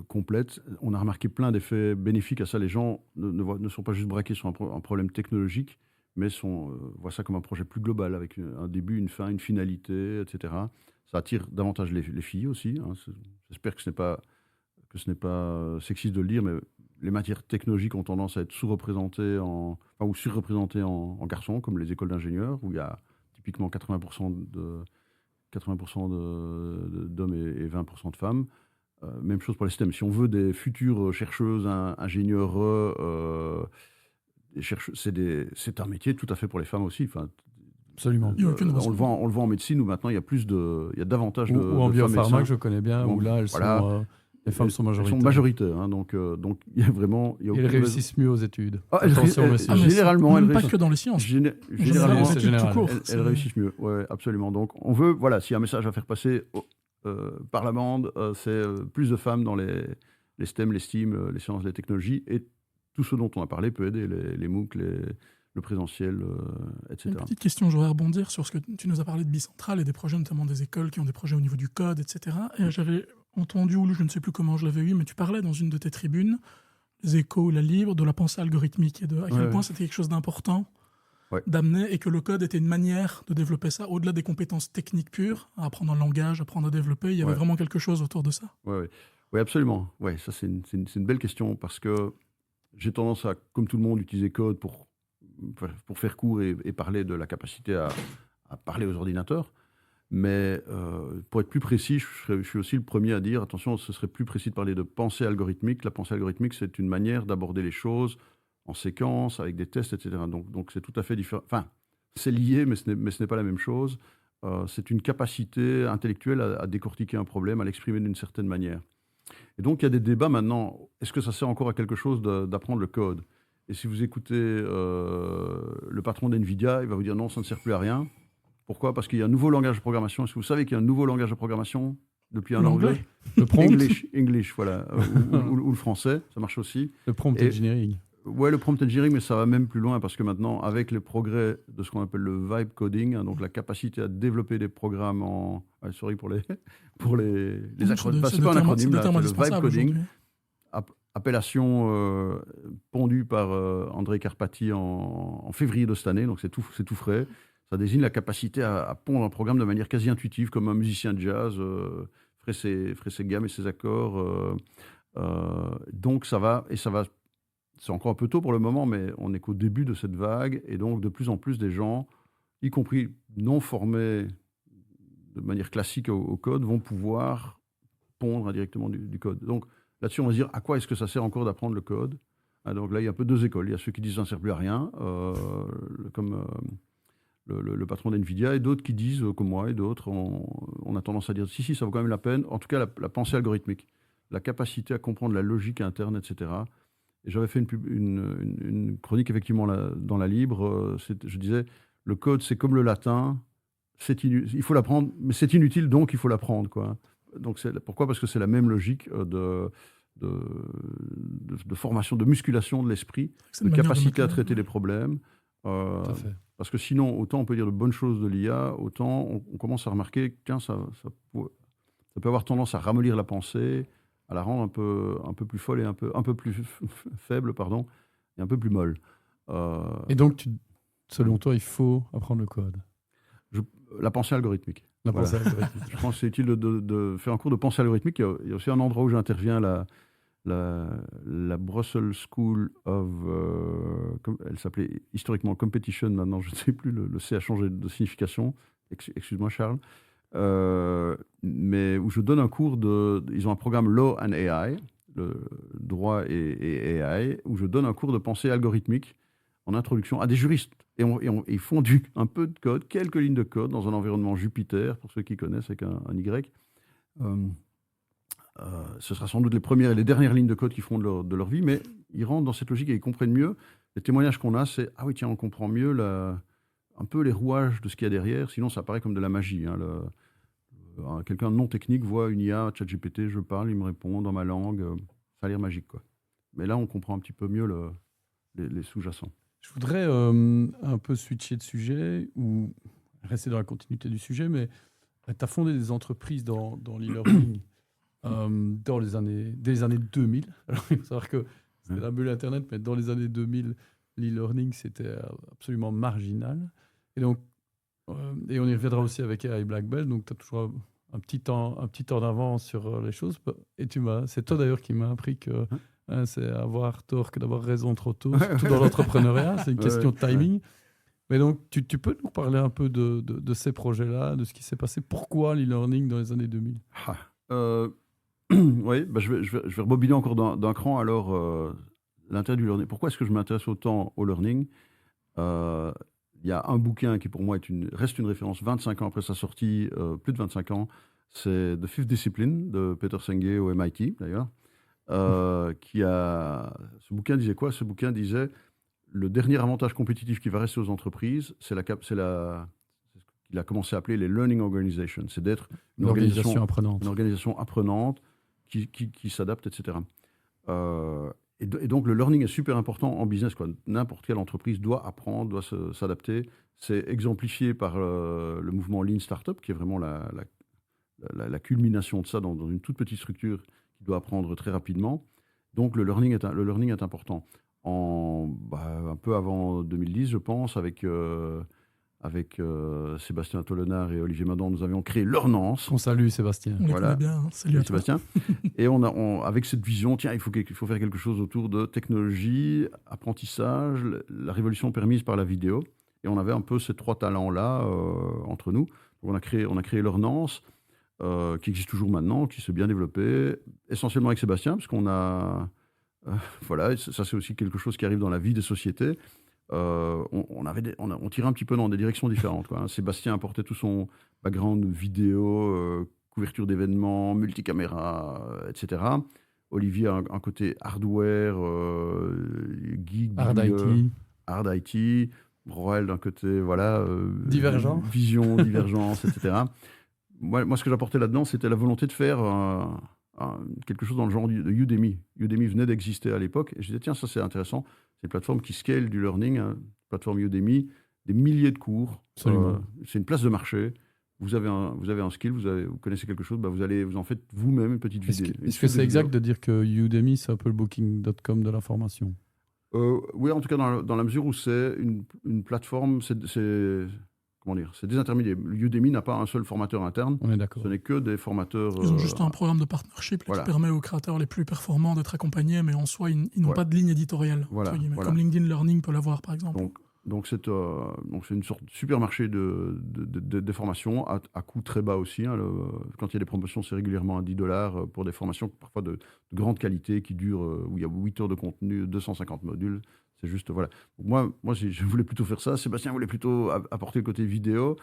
complète. On a remarqué plein d'effets bénéfiques à ça. Les gens ne sont pas juste braqués sur un problème technologique, mais voient ça comme un projet plus global, avec un début, une fin, une finalité, etc. Ça attire davantage les filles aussi. J'espère que ce n'est pas sexiste de le dire, mais les matières technologiques ont tendance à être sous-représentées ou surreprésentées en garçons, comme les écoles d'ingénieurs, où il y a typiquement 80% d'hommes et 20% de femmes. Même chose pour les STEM. Si on veut des futures chercheuses, ingénieurs, c'est un métier tout à fait pour les femmes aussi. Absolument. Il y a aucune raison. On le voit en médecine où maintenant il y a davantage de ou en femmes biopharma médecins. que je connais bien, où là les femmes sont majoritaires. Elles sont majoritaires, donc il y a vraiment... Et elles réussissent mieux aux études. Attention, généralement, même elles pas réussissent. que dans les sciences. Généralement, c'est général. Elles réussissent mieux. Ouais, absolument. Donc on veut, s'il y a un message à faire passer par la bande, c'est plus de femmes dans les STEM, les STEAM, les sciences, les technologies, et tout ce dont on a parlé peut aider, les MOOC, le présentiel, etc. Une petite question, je voudrais rebondir sur ce que tu nous as parlé de Bicentral et des projets, notamment des écoles qui ont des projets au niveau du code, etc. Et j'avais entendu, ou je ne sais plus comment je l'avais eu, mais tu parlais dans une de tes tribunes, les échos, la libre, de la pensée algorithmique et à quel point c'était quelque chose d'important d'amener, et que le code était une manière de développer ça, au-delà des compétences techniques pures, à apprendre un langage, apprendre à développer, il y avait vraiment quelque chose autour de ça. Oui, absolument. Ouais, ça c'est une belle question, parce que j'ai tendance à, comme tout le monde, utiliser code pour faire court et parler de la capacité à parler aux ordinateurs. Mais pour être plus précis, je suis aussi le premier à dire, attention, ce serait plus précis de parler de pensée algorithmique. La pensée algorithmique, c'est une manière d'aborder les choses en séquence, avec des tests, etc. Donc c'est tout à fait différent. Enfin, c'est lié, mais ce n'est pas la même chose. C'est une capacité intellectuelle à décortiquer un problème, à l'exprimer d'une certaine manière. Et donc il y a des débats maintenant. Est-ce que ça sert encore à quelque chose d'apprendre le code ? Et si vous écoutez le patron d'NVIDIA, il va vous dire non, ça ne sert plus à rien. Pourquoi ? Parce qu'il y a un nouveau langage de programmation. Est-ce que vous savez qu'il y a un nouveau langage de programmation depuis un anglais ? Le prompt. English, voilà. ou le français, ça marche aussi. Le prompt engineering. Ouais, le prompt engineering, mais ça va même plus loin, parce que maintenant, avec les progrès de ce qu'on appelle le vibe coding, donc la capacité à développer des programmes sorry pour les acronymes. C'est pas un acronyme, là, c'est le vibe coding. Appellation pondue par André Carpati en février de cette année, donc c'est tout frais. Ça désigne la capacité à pondre un programme de manière quasi intuitive, comme un musicien de jazz ferait ses gammes et ses accords. Donc ça va, c'est encore un peu tôt pour le moment, mais on n'est qu'au début de cette vague, et donc de plus en plus des gens, y compris non formés de manière classique au code vont pouvoir pondre indirectement du code. Donc là-dessus, on va se dire à quoi est-ce que ça sert encore d'apprendre le code. Donc là, il y a un peu deux écoles. Il y a ceux qui disent ça ne sert plus à rien, comme le patron d'NVIDIA, et d'autres qui disent, comme moi et d'autres, on a tendance à dire si, ça vaut quand même la peine. En tout cas, la pensée algorithmique, la capacité à comprendre la logique interne, etc. Et j'avais fait une chronique, effectivement, dans la Libre. Je disais, le code, c'est comme le latin, il faut l'apprendre, mais c'est inutile, donc il faut l'apprendre, quoi. Donc pourquoi ? Parce que c'est la même logique de formation, de musculation de l'esprit, de capacité à traiter les problèmes. Parce que sinon, autant on peut dire de bonnes choses de l'IA, autant on commence à remarquer que ça peut avoir tendance à ramollir la pensée, à la rendre un peu plus folle et un peu plus faible, pardon, et un peu plus molle. Et donc, selon toi, il faut apprendre le code ? La pensée algorithmique. La pensée algorithmique. Je pense que c'est utile de faire un cours de pensée algorithmique. Il y a aussi un endroit où j'interviens, la Brussels School of... elle s'appelait historiquement Competition, maintenant je ne sais plus, le C a changé de signification. Excuse-moi Charles. Mais où je donne un cours ils ont un programme Law and AI, le droit et AI, où je donne un cours de pensée algorithmique en introduction à des juristes. Et ils font un peu de code, quelques lignes de code dans un environnement Jupyter, pour ceux qui connaissent avec un Y. Ce sera sans doute les premières et les dernières lignes de code qu'ils feront de leur vie, mais ils rentrent dans cette logique et ils comprennent mieux. Les témoignages qu'on a, c'est « Ah oui, tiens, on comprend mieux un peu les rouages de ce qu'il y a derrière, sinon ça paraît comme de la magie. Hein, quelqu'un de non technique voit une IA, ChatGPT, je parle, il me répond dans ma langue, ça a l'air magique, quoi. Mais là, on comprend un petit peu mieux les sous-jacents. Je voudrais un peu switcher de sujet ou rester dans la continuité du sujet, mais tu as fondé des entreprises dans l'e-learning dès les années 2000. Alors, il faut savoir que c'était la bulle Internet, mais dans les années 2000, l'e-learning, c'était absolument marginal. Et donc, et on y reviendra aussi avec AI Black Belt, donc tu as toujours un petit temps d'avance sur les choses. Et c'est toi d'ailleurs qui m'as appris que c'est avoir tort que d'avoir raison trop tôt, surtout dans l'entrepreneuriat, c'est une question de timing. Mais donc, tu peux nous parler un peu de ces projets-là, de ce qui s'est passé. Pourquoi l'e-learning dans les années 2000 ? Oui, je vais rebobiner encore d'un cran. Alors, l'intérêt du learning. Pourquoi est-ce que je m'intéresse autant au learning ? Il y a un bouquin qui, pour moi, reste une référence 25 ans après sa sortie, plus de 25 ans. C'est The Fifth Discipline de Peter Senge au MIT, d'ailleurs. Ce bouquin disait quoi ? Ce bouquin disait le dernier avantage compétitif qui va rester aux entreprises, c'est qu'il a commencé à appeler les learning organizations, c'est d'être une organisation apprenante qui s'adapte, etc. Et donc le learning est super important en business, quoi. N'importe quelle entreprise doit apprendre, doit s'adapter. C'est exemplifié par le mouvement Lean Startup, qui est vraiment la culmination de ça dans une toute petite structure qui doit apprendre très rapidement. Donc le learning est important. Un peu avant 2010, je pense, avec Sébastien Tollenard et Olivier Madon, nous avions créé Learnance. On salue Sébastien. On les connaît bien, hein. Salut à toi. Sébastien. Et avec cette vision, tiens, il faut faire quelque chose autour de technologie, apprentissage, la révolution permise par la vidéo. Et on avait un peu ces trois talents-là entre nous. Donc on a créé Learnance, qui existe toujours maintenant, qui s'est bien développé, essentiellement avec Sébastien, parce qu'on a... voilà, ça c'est aussi quelque chose qui arrive dans la vie des sociétés. On tirait un petit peu dans des directions différentes, quoi, hein. Sébastien apportait tout son background vidéo, couverture d'événements, multicaméra, etc. Olivier a un côté hardware, geek, hard IT. Roel d'un côté, voilà, vision, divergence, etc. Moi, ce que j'apportais là-dedans, c'était la volonté de faire quelque chose dans le genre de Udemy. Udemy venait d'exister à l'époque. Et je disais, tiens, ça c'est intéressant. C'est une plateforme qui scale du learning, hein, plateforme Udemy, des milliers de cours. C'est une place de marché. Vous avez un skill, vous connaissez quelque chose, vous en faites vous-même une petite vidéo. Est-ce que c'est exact de dire que Udemy, c'est un peu le booking.com de la formation ? Oui, en tout cas, dans la mesure où c'est une plateforme, c'est des intermédiaires. Udemy n'a pas un seul formateur interne. On est d'accord. Ce n'est que des formateurs... Ils ont juste un programme de partnership qui permet aux créateurs les plus performants d'être accompagnés, mais en soi, ils n'ont pas de ligne éditoriale, entre guillemets, comme LinkedIn Learning peut l'avoir, par exemple. Donc, Donc c'est une sorte de supermarché des formations à coût très bas aussi. Hein. Quand il y a des promotions, c'est régulièrement à $10 pour des formations parfois de grande qualité qui durent, où il y a 8 heures de contenu, 250 modules. C'est juste, voilà. Donc moi je voulais plutôt faire ça. Sébastien voulait plutôt apporter le côté vidéo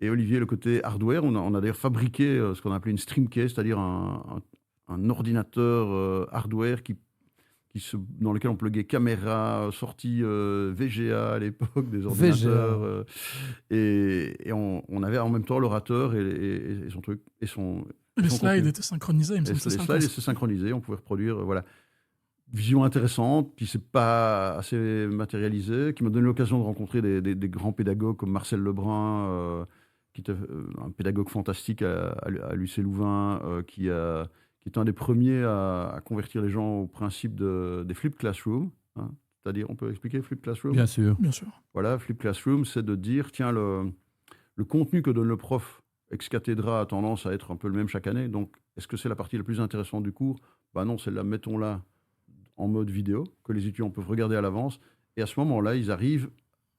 et Olivier le côté hardware. On a d'ailleurs fabriqué ce qu'on a appelé une streamcase, c'est-à-dire un ordinateur hardware dans lequel on pluguait caméra, sortie VGA à l'époque, des ordinateurs. Et on avait en même temps l'orateur et son truc. Et les slides étaient synchronisés, il me semble. Les slides étaient synchronisés, on pouvait reproduire. Voilà. Vision intéressante, qui s'est pas assez matérialisée, qui m'a donné l'occasion de rencontrer des grands pédagogues comme Marcel Lebrun, qui était un pédagogue fantastique à l'UC Louvain, qui est un des premiers à convertir les gens au principe des flip classroom. Hein. C'est-à-dire, on peut expliquer flip classroom ? Bien sûr. Bien sûr. Voilà, flip classroom, c'est de dire, tiens, le contenu que donne le prof ex cathedra a tendance à être un peu le même chaque année. Donc, est-ce que c'est la partie la plus intéressante du cours ? Ben non, celle-là, mettons-la en mode vidéo, que les étudiants peuvent regarder à l'avance. Et à ce moment-là, ils arrivent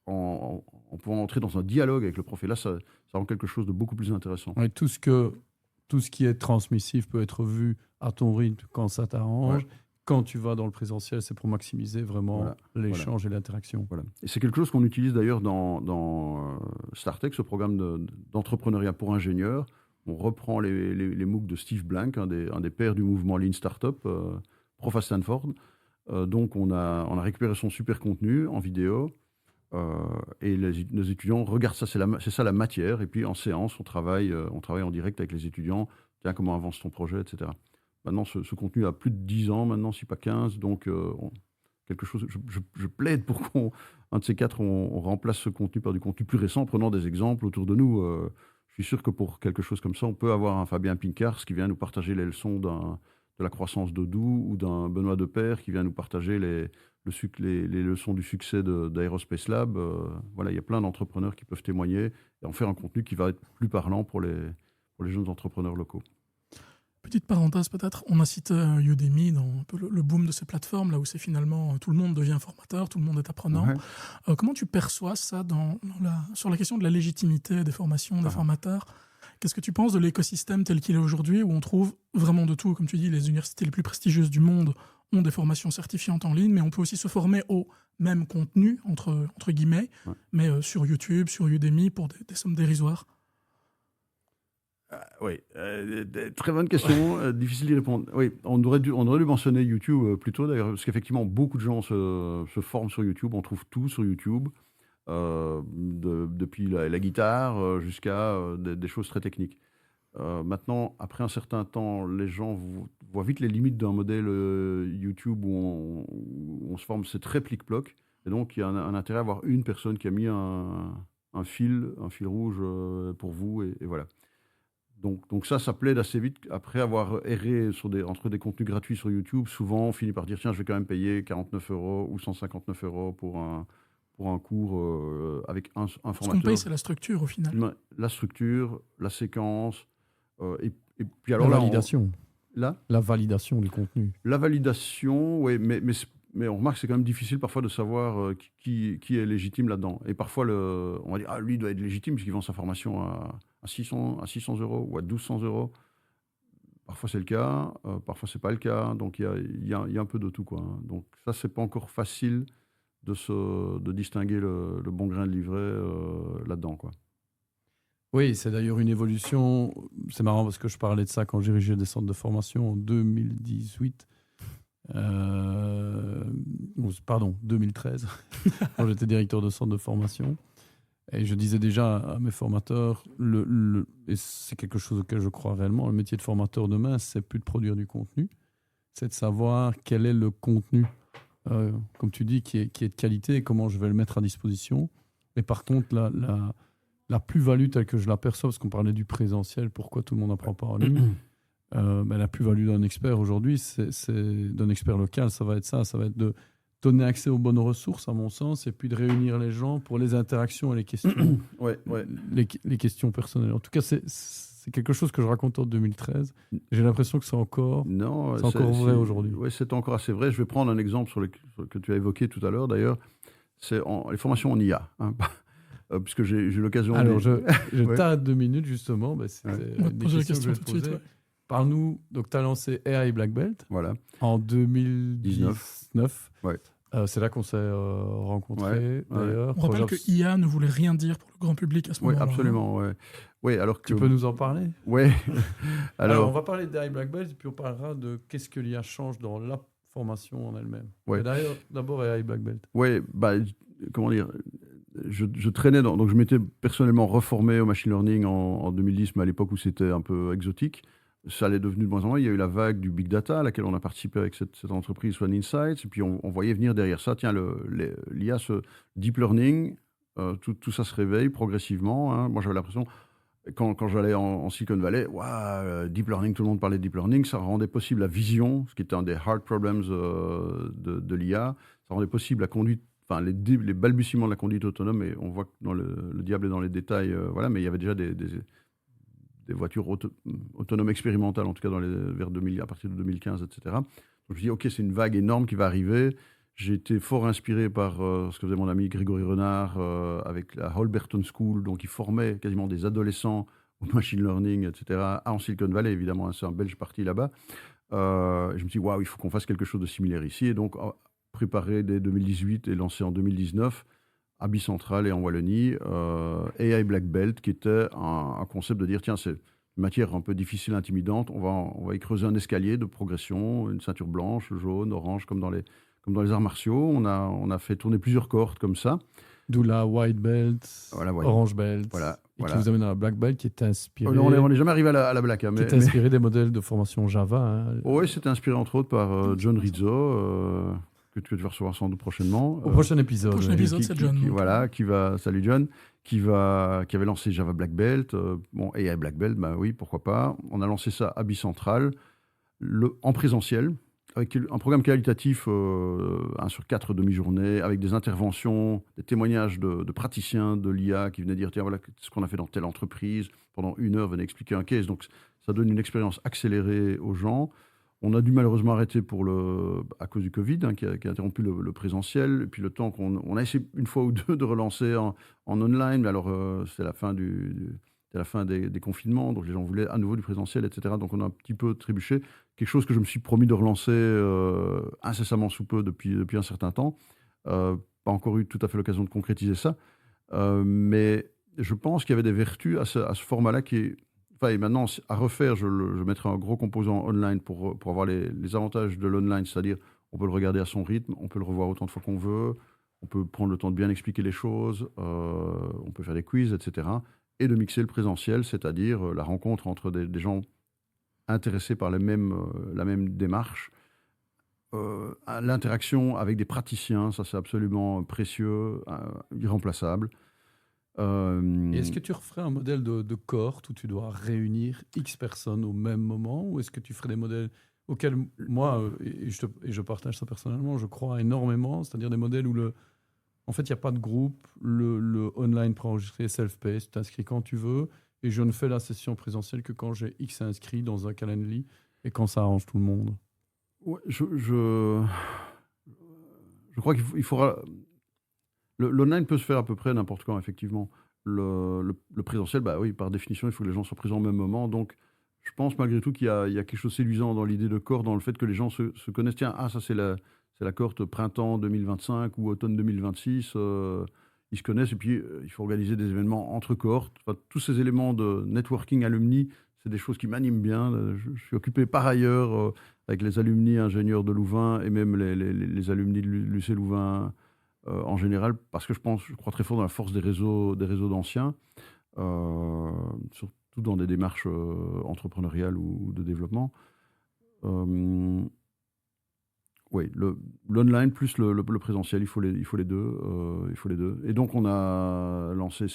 en pouvant entrer dans un dialogue avec le prof. Et là, ça rend quelque chose de beaucoup plus intéressant. Ouais, tout ce qui est transmissif peut être vu à ton rythme quand ça t'arrange. Ouais. Quand tu vas dans le présentiel, c'est pour maximiser vraiment l'échange et l'interaction. Voilà. Et c'est quelque chose qu'on utilise d'ailleurs dans StarTech, ce programme d'entrepreneuriat pour ingénieurs. On reprend les MOOC de Steve Blank, un des pères du mouvement Lean Startup, prof à Stanford. Donc on a récupéré son super contenu en vidéo et nos étudiants regardent ça, c'est ça la matière. Et puis en séance, on travaille en direct avec les étudiants. Tiens, comment avance ton projet, etc. Maintenant, ce contenu a plus de 10 ans, maintenant, si pas 15. Donc, quelque chose. Je plaide pour qu'un de ces quatre, on remplace ce contenu par du contenu plus récent, en prenant des exemples autour de nous. Je suis sûr que pour quelque chose comme ça, on peut avoir un Fabien Pincars qui vient nous partager les leçons de la croissance d'Odoo ou d'un Benoît Depère qui vient nous partager les leçons du succès d'Aerospace Lab. Voilà, il y a plein d'entrepreneurs qui peuvent témoigner et en faire un contenu qui va être plus parlant pour les jeunes entrepreneurs locaux. Petite parenthèse peut-être, on a cité Udemy dans un peu le boom de ces plateformes, là où c'est finalement tout le monde devient formateur, tout le monde est apprenant. Ouais. Comment tu perçois ça sur la question de la légitimité des formations, des formateurs ? Qu'est-ce que tu penses de l'écosystème tel qu'il est aujourd'hui, où on trouve vraiment de tout ? Comme tu dis, les universités les plus prestigieuses du monde ont des formations certifiantes en ligne, mais on peut aussi se former au même contenu, entre guillemets, mais sur YouTube, sur Udemy, pour des sommes dérisoires. Oui, très bonne question, difficile d'y répondre. Oui, on aurait dû mentionner YouTube plus tôt d'ailleurs, parce qu'effectivement, beaucoup de gens se forment sur YouTube, on trouve tout sur YouTube, depuis la guitare jusqu'à des choses très techniques. Maintenant, après un certain temps, les gens voient vite les limites d'un modèle YouTube où on se forme, c'est très plic-ploc, et donc il y a un intérêt à avoir une personne qui a mis un fil rouge pour vous, et voilà. Donc ça plaide assez vite. Après avoir erré entre des contenus gratuits sur YouTube, souvent on finit par dire tiens, je vais quand même payer 49 € ou 159 € pour un cours avec un formateur. Ce qu'on paye, c'est la structure au final. La structure, la séquence, et puis alors la validation. La validation du contenu. La validation, oui, mais on remarque que c'est quand même difficile parfois de savoir qui est légitime là-dedans. Et parfois, on va dire lui doit être légitime puisqu'il vend sa formation à 600 € ou à 1200 €. Parfois c'est le cas, parfois c'est pas le cas. Donc il y a un peu de tout, quoi. Donc ça, c'est pas encore facile de distinguer le bon grain de livret là-dedans, quoi. Oui, c'est d'ailleurs une évolution. C'est marrant parce que je parlais de ça quand j'ai dirigé des centres de formation en 2018. 2013, quand j'étais directeur de centre de formation. Et je disais déjà à mes formateurs, et c'est quelque chose auquel je crois réellement, le métier de formateur demain, c'est plus de produire du contenu, c'est de savoir quel est le contenu, comme tu dis, qui est de qualité et comment je vais le mettre à disposition. Et par contre, la plus-value telle que je l'aperçois, parce qu'on parlait du présentiel, pourquoi tout le monde n'apprend pas en ligne, la plus-value d'un expert aujourd'hui, c'est d'un expert local, ça va être de donner accès aux bonnes ressources, à mon sens, et puis de réunir les gens pour les interactions et les questions, les questions personnelles. En tout cas, c'est quelque chose que je raconte en 2013. J'ai l'impression que c'est encore vrai aujourd'hui. Oui, c'est encore assez vrai. Je vais prendre un exemple que tu as évoqué tout à l'heure, d'ailleurs. les formations en IA, hein, puisque j'ai eu l'occasion... Alors, je Ouais. t'arrête 2 minutes, justement. C'était On va te des poser la questions que question je vais tout de te suite. poser. Parle-nous, donc tu as lancé AI Black Belt Voilà. en 2019. Ouais. C'est là qu'on s'est rencontrés, Ouais. d'ailleurs. On rappelle Projet que IA ne voulait rien dire pour le grand public à ce Oui, moment-là. absolument. Ouais. Ouais, alors que... Tu peux nous en parler? Ouais. Alors, on va parler d'AI Black Belt et puis on parlera de qu'est-ce que l'IA change dans la formation en elle-même. Ouais. Et d'ailleurs, d'abord AI Black Belt. Ouais, comment dire, je traînais donc je m'étais personnellement reformé au machine learning en 2010, mais à l'époque où c'était un peu exotique. Ça allait devenu de moins en moins. Il y a eu la vague du big data à laquelle on a participé avec cette entreprise Swan Insights. Et puis on voyait venir derrière ça, tiens, l'IA, ce deep learning, tout ça se réveille progressivement, hein. Moi, j'avais l'impression, quand j'allais en Silicon Valley, deep learning, tout le monde parlait de deep learning, ça rendait possible la vision, ce qui était un des hard problems de l'IA. Ça rendait possible la conduite, enfin les balbutiements de la conduite autonome, et on voit que le diable est dans les détails, voilà, mais il y avait déjà des voitures autonomes expérimentales, en tout cas vers 2000, à partir de 2015, etc. Donc je me dis, OK, c'est une vague énorme qui va arriver. J'ai été fort inspiré par ce que faisait mon ami Grégory Renard avec la Holberton School, donc il formait quasiment des adolescents au machine learning, etc., en Silicon Valley, évidemment, hein, c'est un Belge parti là-bas. Je me dis, waouh, il faut qu'on fasse quelque chose de similaire ici. Et donc, préparé dès 2018 et lancé en 2019, à Bicentral et en Wallonie, AI Black Belt, qui était un concept de dire, tiens, c'est une matière un peu difficile, intimidante, on va y creuser un escalier de progression, une ceinture blanche, jaune, orange, comme dans les arts martiaux. On a fait tourner plusieurs cohortes comme ça. D'où la White Belt, Voilà, Orange Belt, Voilà, et voilà. qui vous amène à la Black Belt, qui est inspirée... On n'est jamais arrivé à la Black. Hein, qui est inspiré des modèles de formation Java. Hein. Oui, c'était inspiré entre autres par John Rizzo, que tu vas recevoir sans doute prochainement. Au prochain épisode. Au prochain épisode, c'est John. Salut John, qui avait lancé Java Black Belt. AI Black Belt, bah oui, pourquoi pas. On a lancé ça à Bicentral, en présentiel, avec un programme qualitatif 1 sur 4 demi-journées, avec des interventions, des témoignages de praticiens de l'IA qui venaient dire, tiens, voilà ce qu'on a fait dans telle entreprise. Pendant 1 heure, venaient expliquer un case. Donc, ça donne une expérience accélérée aux gens. On a dû malheureusement arrêter à cause du Covid, hein, qui a interrompu le présentiel. Et puis le temps qu'on a essayé une fois ou deux de relancer en online, mais alors c'était la fin des confinements, donc les gens voulaient à nouveau du présentiel, etc. Donc on a un petit peu trébuché. Quelque chose que je me suis promis de relancer incessamment sous peu depuis un certain temps. Pas encore eu tout à fait l'occasion de concrétiser ça. Mais je pense qu'il y avait des vertus à ce format-là qui est... Et maintenant, à refaire, je mettrai un gros composant online pour avoir les avantages de l'online, c'est-à-dire on peut le regarder à son rythme, on peut le revoir autant de fois qu'on veut, on peut prendre le temps de bien expliquer les choses, on peut faire des quiz, etc. Et de mixer le présentiel, c'est-à-dire la rencontre entre des gens intéressés par la même démarche, l'interaction avec des praticiens, ça c'est absolument précieux, irremplaçable. Et est-ce que tu referais un modèle de cohorte où tu dois réunir X personnes au même moment, ou est-ce que tu ferais des modèles auxquels moi, et je partage ça personnellement, je crois énormément, c'est-à-dire des modèles où en fait il n'y a pas de groupe, le online préenregistré, self-paced, tu t'inscris quand tu veux, et je ne fais la session présentielle que quand j'ai X inscrits dans un Calendly et quand ça arrange tout le monde. Ouais, je crois qu'il faudra... L'online peut se faire à peu près n'importe quand, effectivement. Le présentiel, bah oui, par définition, il faut que les gens soient présents au même moment. Donc, je pense malgré tout qu'il y a quelque chose de séduisant dans l'idée de cohorte, dans le fait que les gens se connaissent. Tiens, ça c'est la cohorte printemps 2025 ou automne 2026. Ils se connaissent et puis il faut organiser des événements entre cohortes. Enfin, tous ces éléments de networking alumni, c'est des choses qui m'animent bien. Je suis occupé par ailleurs avec les alumni ingénieurs de Louvain et même les alumni de l'UC Louvain en général, parce que je crois très fort dans la force des réseaux d'anciens, surtout dans des démarches entrepreneuriales ou de développement. Oui, l'online plus le présentiel, il faut les deux. Et donc, on a lancé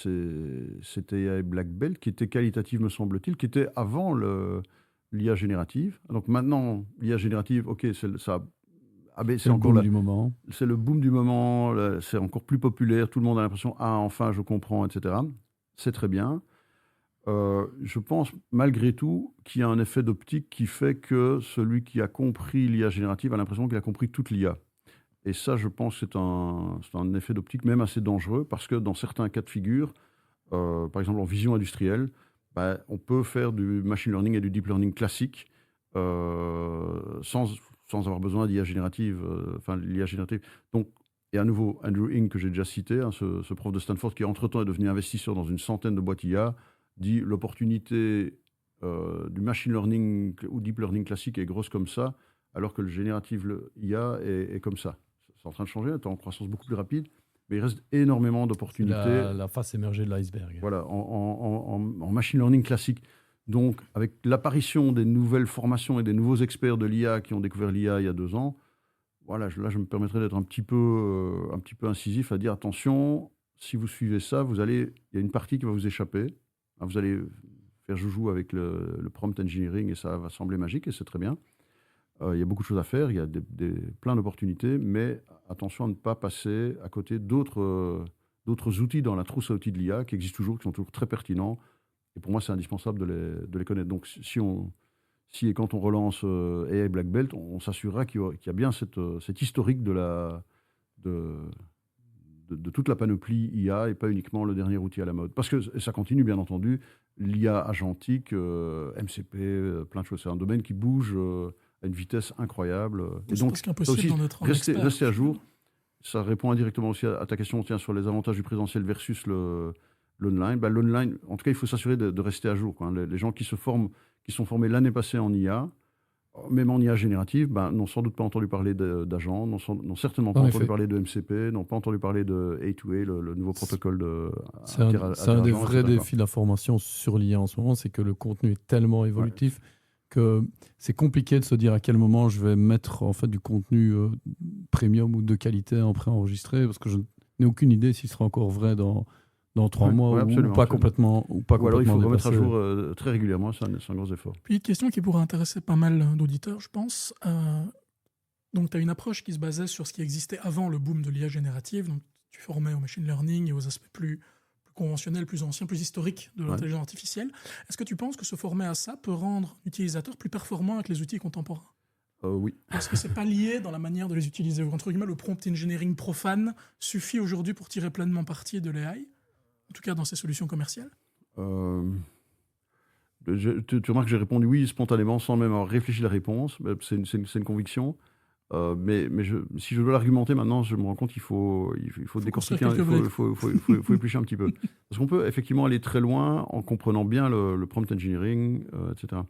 cet AI Black Belt, qui était qualitative, me semble-t-il, qui était avant l'IA générative. Donc maintenant, l'IA générative, OK, ça... c'est encore le boom du moment. C'est le boom du moment, c'est encore plus populaire, tout le monde a l'impression « Ah, enfin, je comprends », etc. C'est très bien. Je pense, malgré tout, qu'il y a un effet d'optique qui fait que celui qui a compris l'IA générative a l'impression qu'il a compris toute l'IA. Et ça, je pense que c'est un effet d'optique même assez dangereux, parce que dans certains cas de figure, par exemple en vision industrielle, on peut faire du machine learning et du deep learning classique sans avoir besoin d'IA générative. L'IA générative. Donc, et à nouveau, Andrew Ng, que j'ai déjà cité, ce prof de Stanford qui entre-temps est devenu investisseur dans une centaine de boîtes IA, dit l'opportunité du machine learning ou deep learning classique est grosse comme ça, alors que le générative IA est comme ça. C'est en train de changer, elle est en croissance beaucoup plus rapide, mais il reste énormément d'opportunités. La face émergée de l'iceberg. Voilà, en machine learning classique. Donc, avec l'apparition des nouvelles formations et des nouveaux experts de l'IA qui ont découvert l'IA il y a 2 ans, voilà, là, je me permettrais d'être un petit peu incisif à dire attention, si vous suivez ça, il y a une partie qui va vous échapper. Vous allez faire joujou avec le prompt engineering et ça va sembler magique et c'est très bien. Il y a beaucoup de choses à faire, il y a plein d'opportunités, mais attention à ne pas passer à côté d'autres outils dans la trousse à outils de l'IA qui existent toujours, qui sont toujours très pertinents. Et pour moi, c'est indispensable de les connaître. Donc, si et quand on relance AI Black Belt, on s'assurera qu'il y a bien cet historique de toute la panoplie IA et pas uniquement le dernier outil à la mode. Parce que ça continue, bien entendu, l'IA agentique, MCP, plein de choses. C'est un domaine qui bouge à une vitesse incroyable. Et donc, c'est impossible d'en être rester à jour. Ça répond indirectement aussi à ta question sur les avantages du présentiel versus l'online. L'online, en tout cas, il faut s'assurer de rester à jour. Les gens qui sont formés l'année passée en IA, même en IA générative, n'ont sans doute pas entendu parler d'agents, n'ont certainement pas entendu parler de MCP, n'ont pas entendu parler de A2A, le nouveau protocole de... C'est un des vrais défis de la formation sur l'IA en ce moment, c'est que le contenu est tellement évolutif que c'est compliqué de se dire à quel moment je vais mettre en fait du contenu premium ou de qualité en préenregistré, parce que je n'ai aucune idée s'il sera encore vrai dans 3 mois ou pas complètement. Ou alors il faut remettre à jour très régulièrement, c'est un gros effort. Puis une question qui pourrait intéresser pas mal d'auditeurs, je pense. Donc tu as une approche qui se basait sur ce qui existait avant le boom de l'IA générative, donc tu formais au machine learning et aux aspects plus conventionnels, plus anciens, plus historiques de l'intelligence artificielle. Est-ce que tu penses que se former à ça peut rendre l'utilisateur plus performant avec les outils contemporains ? Oui. Parce que c'est pas lié dans la manière de les utiliser. Entre guillemets, le prompt engineering profane suffit aujourd'hui pour tirer pleinement parti de l'AI, en tout cas dans ces solutions commerciales. Tu remarques que j'ai répondu oui spontanément, sans même avoir réfléchi la réponse. C'est une conviction. Mais si je veux l'argumenter maintenant, je me rends compte qu'il faut décortiquer, il faut éplucher un petit peu. Parce qu'on peut effectivement aller très loin en comprenant bien le prompt engineering, etc.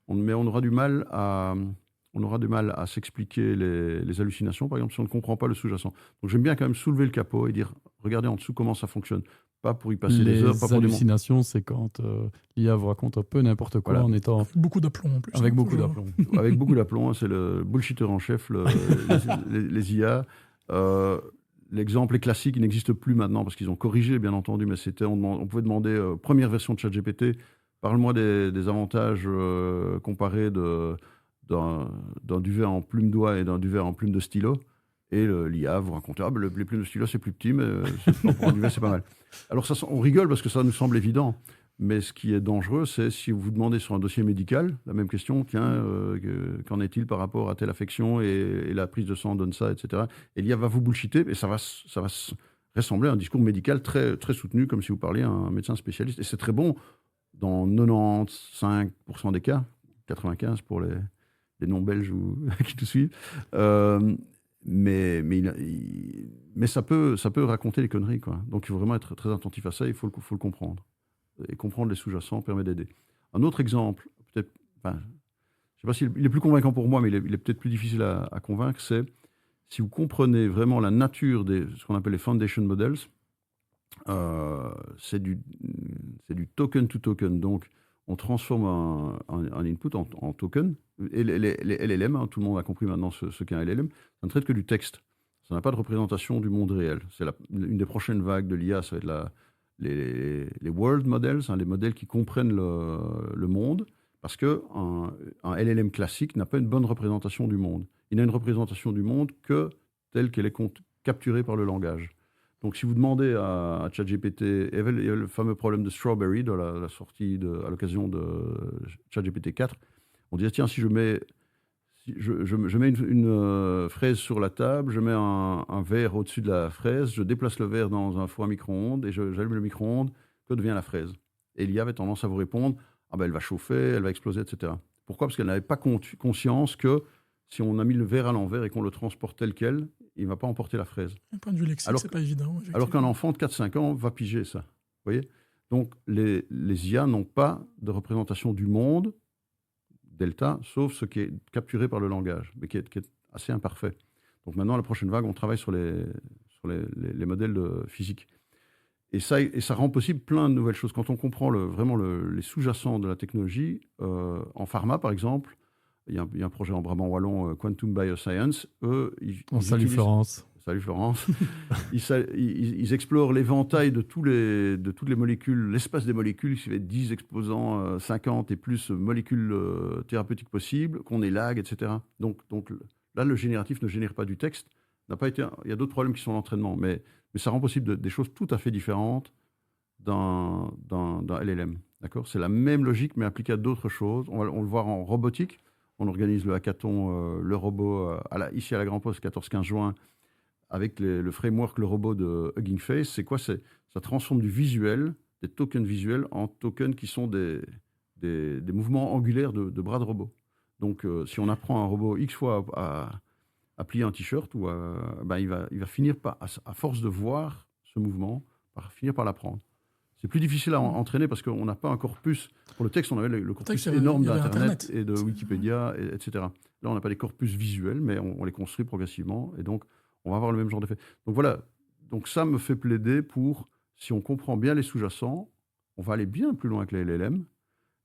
Mais on aura du mal à s'expliquer les hallucinations, par exemple, si on ne comprend pas le sous-jacent. Donc j'aime bien quand même soulever le capot et dire, regardez en dessous comment ça fonctionne. Pas pour y passer des heures. Les hallucinations, c'est quand l'IA vous raconte un peu n'importe quoi en étant... Avec beaucoup d'aplomb en plus. Avec beaucoup d'aplomb. Avec beaucoup d'aplomb, c'est le bullshitter en chef, les IA. L'exemple est classique, il n'existe plus maintenant parce qu'ils ont corrigé, bien entendu, mais on pouvait demander, première version de ChatGPT, parle-moi des avantages comparés d'un duvet en plume d'oie et d'un duvet en plume de stylo. Et l'IA vous raconte, les plumes de stylo, c'est plus petit, mais pour un duvet, c'est pas mal. Alors, on rigole parce que ça nous semble évident. Mais ce qui est dangereux, c'est si vous vous demandez sur un dossier médical, la même question, qu'en est-il par rapport à telle affection et la prise de sang donne ça, etc. Et l'IA va vous bullshiter et ça va ressembler à un discours médical très, très soutenu, comme si vous parliez à un médecin spécialiste. Et c'est très bon dans 95% des cas, 95% pour les non-belges qui nous suivent. Mais ça peut raconter les conneries, quoi. Donc il faut vraiment être très attentif à ça, il faut le comprendre. Et comprendre les sous-jacents permet d'aider. Un autre exemple, peut-être, je ne sais pas s'il est plus convaincant pour moi, mais il est peut-être plus difficile à convaincre, c'est si vous comprenez vraiment la nature de ce qu'on appelle les foundation models, c'est du token to token. Donc on transforme un input en token. Et les LLM, tout le monde a compris maintenant ce qu'est un LLM, ça ne traite que du texte. Ça n'a pas de représentation du monde réel. C'est une des prochaines vagues de l'IA, ça va être les world models, les modèles qui comprennent le monde, parce qu'un LLM classique n'a pas une bonne représentation du monde. Il n'a une représentation du monde que telle qu'elle est capturée par le langage. Donc si vous demandez à ChatGPT, il y avait le fameux problème de Strawberry, de la sortie à l'occasion de ChatGPT 4, on disait, tiens, si Si je mets une fraise sur la table, je mets un verre au-dessus de la fraise, je déplace le verre dans un four à micro-ondes et j'allume le micro-ondes, que devient la fraise? Et l'IA avait tendance à vous répondre, ah ben elle va chauffer, elle va exploser, etc. Pourquoi? Parce qu'elle n'avait pas conscience que si on a mis le verre à l'envers et qu'on le transporte tel quel, il ne va pas emporter la fraise. D'un point de vue lexique, c'est pas évident. Alors qu'un enfant de 4-5 ans va piger ça. Vous voyez? Donc les IA n'ont pas de représentation du monde, delta, sauf ce qui est capturé par le langage, mais qui est assez imparfait. Donc maintenant, la prochaine vague, on travaille sur les modèles de physique. Et ça rend possible plein de nouvelles choses. Quand on comprend vraiment les sous-jacents de la technologie, en pharma, par exemple, il y a un projet en Brabant Wallon, Quantum Bioscience. Salut Florence. Salut Florence. ils explorent l'éventail de toutes les molécules, l'espace des molécules, qui fait 10 exposants 50 et plus molécules thérapeutiques possibles, qu'on élague, etc. Donc là, le génératif ne génère pas du texte. Il y a d'autres problèmes qui sont l'entraînement, mais ça rend possible des choses tout à fait différentes dans LLM. D'accord ? C'est la même logique, mais appliquée à d'autres choses. On le voit en robotique. On organise le hackathon, le robot, ici à la Grand Poste, 14-15 juin, avec le framework, le robot de Hugging Face. C'est quoi ? Ça transforme du visuel, des tokens visuels, en tokens qui sont des mouvements angulaires de bras de robot. Donc, si on apprend un robot X fois à plier un t-shirt, il va finir par, à force de voir ce mouvement, par finir par l'apprendre. C'est plus difficile à entraîner parce qu'on n'a pas un corpus. Pour le texte, on avait le corpus énorme d'Internet et de Wikipédia, etc. Là, on n'a pas des corpus visuels, mais on les construit progressivement. Et donc, on va avoir le même genre d'effet. Donc voilà. Donc ça me fait plaider pour, si on comprend bien les sous-jacents, on va aller bien plus loin que les LLM,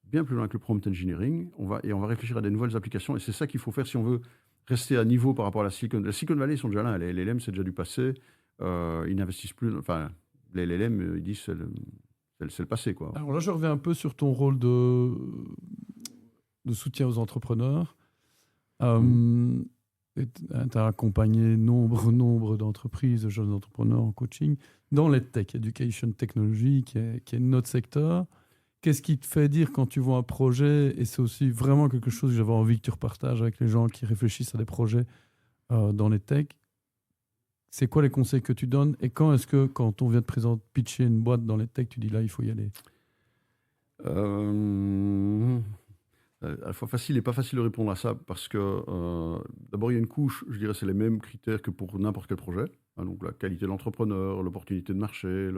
bien plus loin que le prompt engineering, on va réfléchir à des nouvelles applications. Et c'est ça qu'il faut faire si on veut rester à niveau par rapport à la Silicon Valley. Ils sont déjà là. Les LLM, c'est déjà du passé. Ils n'investissent plus. Enfin, les LLM, ils disent c'est le passé, quoi. Alors là, je reviens un peu sur ton rôle de soutien aux entrepreneurs. Tu as accompagné nombre d'entreprises, de jeunes entrepreneurs en coaching dans l'EdTech, Education Technology, qui est notre secteur. Qu'est-ce qui te fait dire quand tu vois un projet, et c'est aussi vraiment quelque chose que j'avais envie que tu repartages avec les gens qui réfléchissent à des projets dans les tech, c'est quoi les conseils que tu donnes et quand est-ce que, quand on vient de présenter, pitcher une boîte dans les tech, tu dis là, il faut y aller? À la fois facile et pas facile de répondre à ça parce que d'abord, il y a une couche, je dirais, c'est les mêmes critères que pour n'importe quel projet. Donc la qualité de l'entrepreneur, l'opportunité de marché,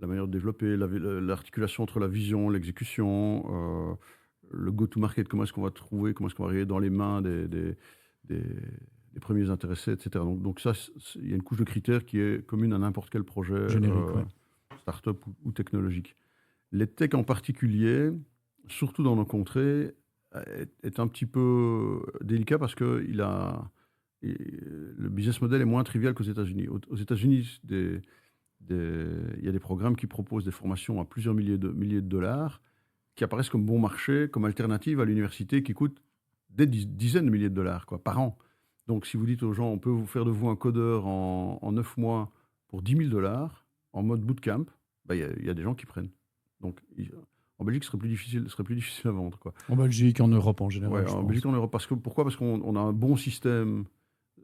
la manière de développer, l'articulation entre la vision, l'exécution, le go-to-market, comment est-ce qu'on va trouver, comment est-ce qu'on va arriver dans les mains des premiers intéressés, etc. Donc ça, il y a une couche de critères qui est commune à n'importe quel projet start-up ou technologique. Les tech en particulier, surtout dans nos contrées, est un petit peu délicat parce que le business model est moins trivial qu'aux États-Unis. Aux États-Unis, il y a des programmes qui proposent des formations à plusieurs milliers de dollars qui apparaissent comme bon marché, comme alternative à l'université qui coûte des dizaines de milliers de dollars par an. Donc, si vous dites aux gens, on peut vous faire de vous un codeur en 9 mois pour 10 000 dollars en mode bootcamp, il y a des gens qui prennent. Donc, en Belgique, ce serait plus difficile à vendre, quoi. En Belgique, en Europe en général. En Belgique, en Europe. Pourquoi ? Parce qu'on a un bon système